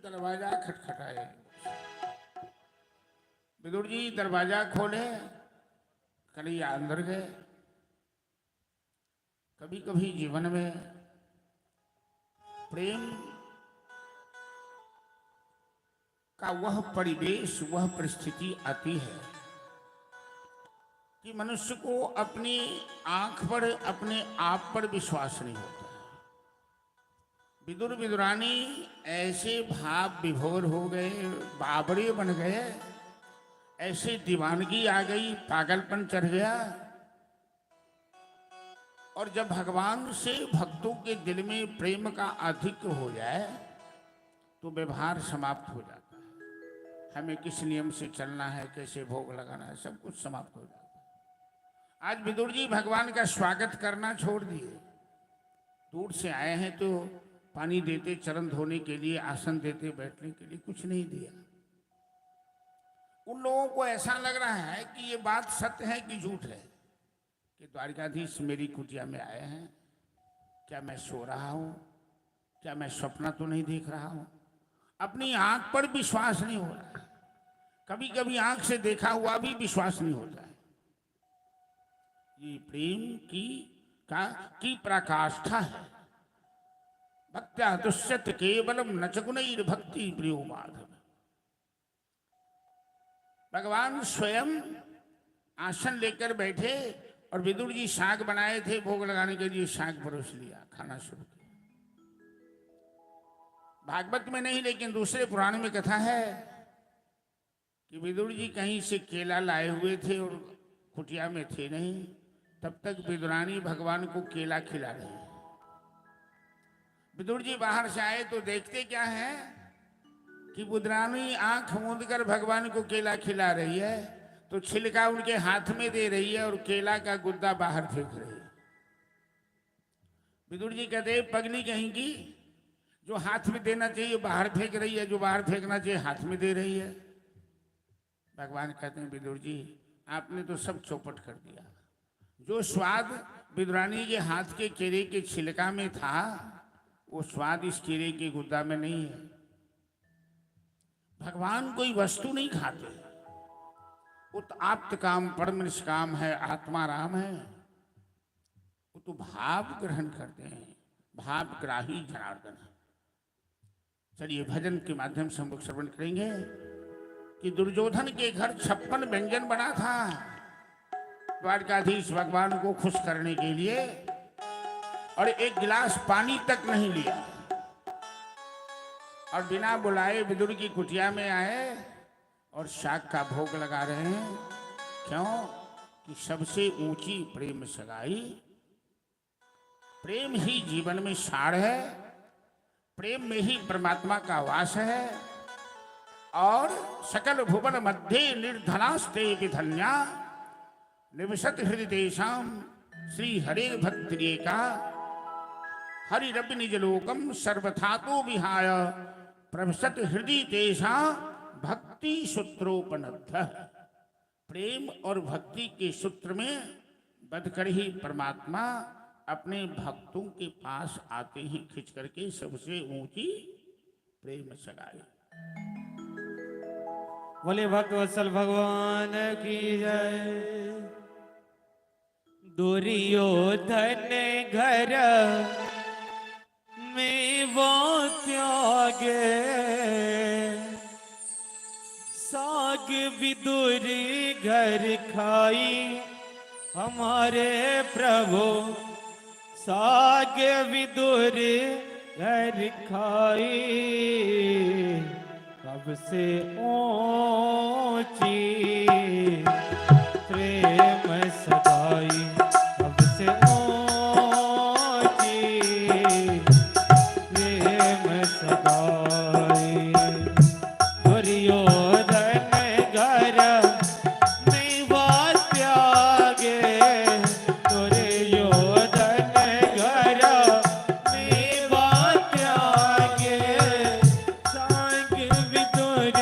दरवाजा खटखटाए। विदुर जी दरवाजा खोले, कन्हैया अंदर गए। कभी कभी जीवन में प्रेम का वह परिवेश, वह परिस्थिति आती है कि मनुष्य को अपनी आंख पर, अपने आप पर विश्वास नहीं होता। विदुर विदुरानी ऐसे भाव विभोर हो गए, बाबरे बन गए, ऐसे दीवानगी आ गई, पागलपन चढ़ गया। और जब भगवान से भक्तों के दिल में प्रेम का आधिक्य हो जाए तो व्यवहार समाप्त हो जाता है। हमें किस नियम से चलना है, कैसे भोग लगाना है, सब कुछ समाप्त हो जाता है। आज विदुर जी भगवान का स्वागत करना छोड़ दिए। दूर से आए हैं तो पानी देते, चरण धोने के लिए, आसन देते, बैठने के लिए, कुछ नहीं दिया। उन लोगों को ऐसा लग रहा है कि ये बात सत्य है कि झूठ है, कि द्वारकाधीश मेरी कुटिया में आए हैं, क्या मैं सो रहा हूं, क्या मैं सपना तो नहीं देख रहा हूं? अपनी आंख पर विश्वास नहीं हो रहा है। कभी कभी आंख से देखा हुआ भी विश्वास नहीं होता है। ये प्रेम की पराकाष्ठा है। भक्त्या दुष्यत केवलम नचगुणैर भक्ति प्रियो माधव। भगवान स्वयं आसन लेकर बैठे और विदुर जी शाक बनाए थे, भोग लगाने के लिए शाक परोस लिया, खाना शुरू किया। भागवत में नहीं लेकिन दूसरे पुराण में कथा है कि विदुर जी कहीं से केला लाए हुए थे और कुटिया में थे नहीं, तब तक विदुरानी भगवान को केला खिला रही है। विदुर जी बाहर से आए तो देखते क्या है कि विदुरानी आंख मूंद कर भगवान को केला खिला रही है, तो छिलका उनके हाथ में दे रही है और केला का गुद्दा बाहर फेंक रही है। विदुर जी कहते पगली कहेंगी, जो हाथ में देना चाहिए बाहर फेंक रही है, जो बाहर फेंकना चाहिए हाथ में दे रही है। भगवान कहते हैं विदुर जी आपने तो सब चौपट कर दिया। जो स्वाद विदुरानी के हाथ के केले के छिलका में था वो स्वाद इस केले के गुद्दा में नहीं है। भगवान कोई वस्तु नहीं खाते, उत आप्त काम परम निष्काम है, आत्मा राम है। वो तो भाव ग्रहण करते हैं, भावग्राही जनार्दन है। चलिए भजन के माध्यम से हम लोग श्रवण करेंगे कि दुर्योधन के घर 56 व्यंजन बना था द्वारकाधीश भगवान को खुश करने के लिए, और एक गिलास पानी तक नहीं लिया और बिना बुलाए विदुर की कुटिया में आए और शाक का भोग लगा रहे हैं। क्यों? कि सबसे ऊंची प्रेम सगाई। प्रेम ही जीवन में सार है, प्रेम में ही परमात्मा का वास है। और सकल भुवन मध्य निर्धनास्ते विधन्या निवसत हृदयेषाम श्री हरे भक्ति का हरिरपि निजलोकम सर्वथातो विहाय प्रवसत हृदय तेषा भक्ति सूत्रोपनद्ध। प्रेम और भक्ति के सूत्र में बंधकर ही परमात्मा अपने भक्तों के पास आते हैं, खिंच करके सबसे ऊंची प्रेम सगाई। बोले भक्त वत्सल भगवान की जय। दुर्योधन घर में वो त्यागे साग विदुर घर खाई हमारे प्रभु, साग विदुर घर खाई कब से ऊंची प्रेम सगाई, कब से ऊंची प्रेम सगाई। दुर्योधन घर में वास त्यागे, दुर्योधन घर में वास त्यागे साग विदुर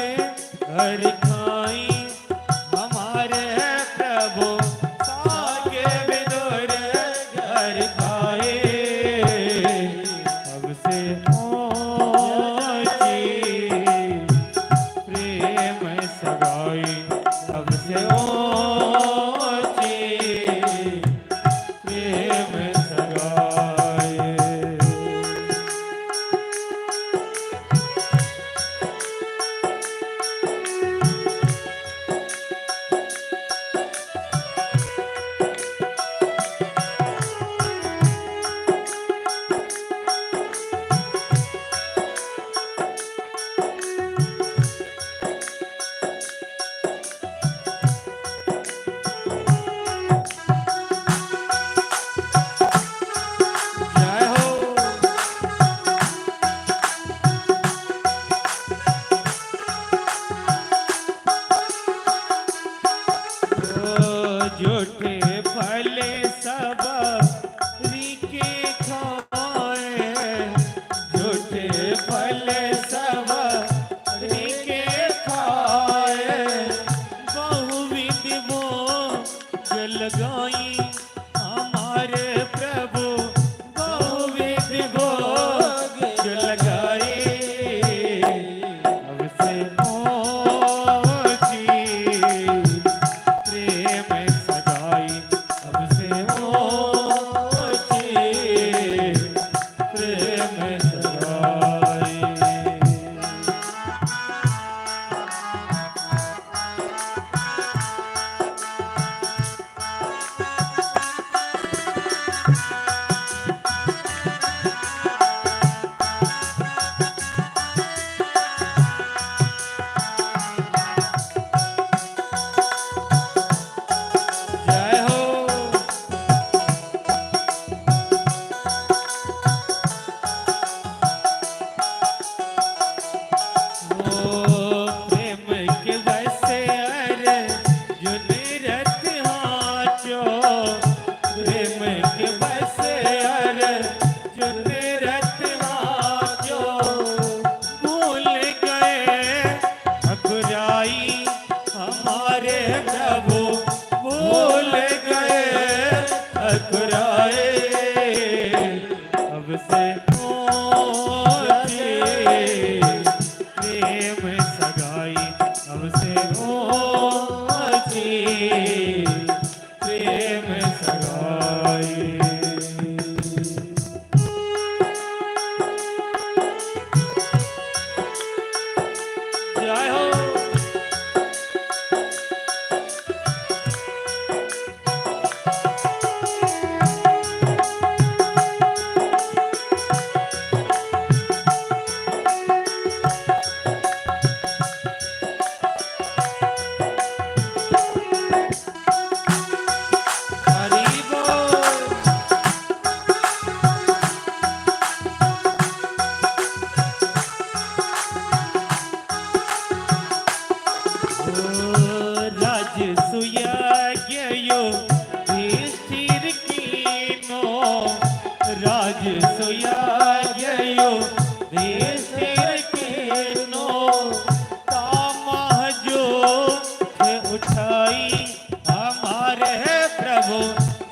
तामह जोत उठाई हमारे प्रभु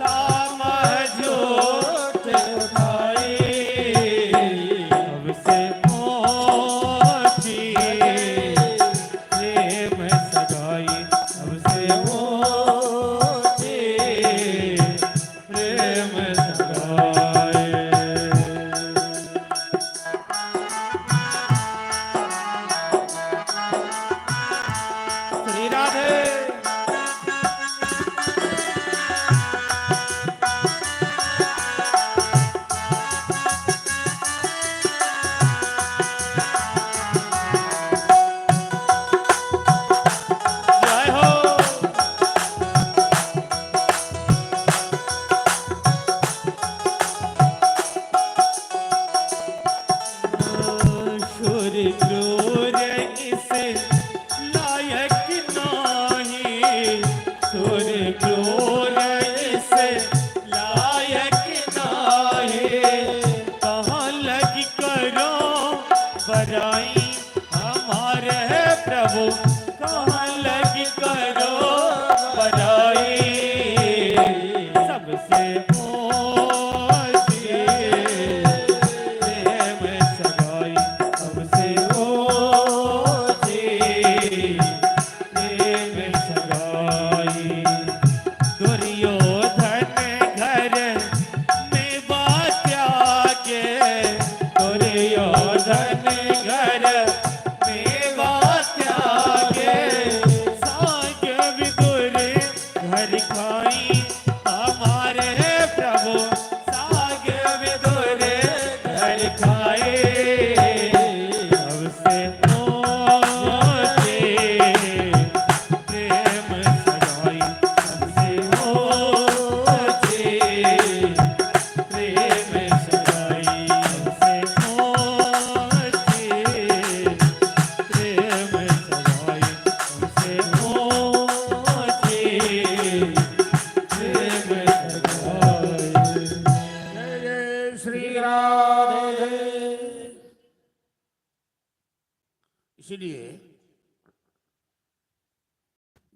तामह जोत उठाई अब से मोची प्रेम सगाई अब से मोची प्रेम सगाई श्री राधे जय हो शुर क्रूर इस लायक नाही शुर क्रूर इस लायक नाही कहाँ लग करो बराई हमारे प्रभु कहाँ लग करो बराई सबसे मोची प्रेम सगाई सबसे मोची प्रेम सगाई दुर्योधन घर में बात्या के दुर्योधन घर में बात्या के साग विदुर घर खाई हमारे प्रभु साग विदुर घर खाए अब से मोचे प्रेम सगाई अब से मोचे प्रेम सगाई अब से मोचे प्रेम सगाई अब से मोचे प्रेम सगाई जय जय श्री राधे। इसलिए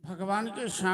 भगवान के सामने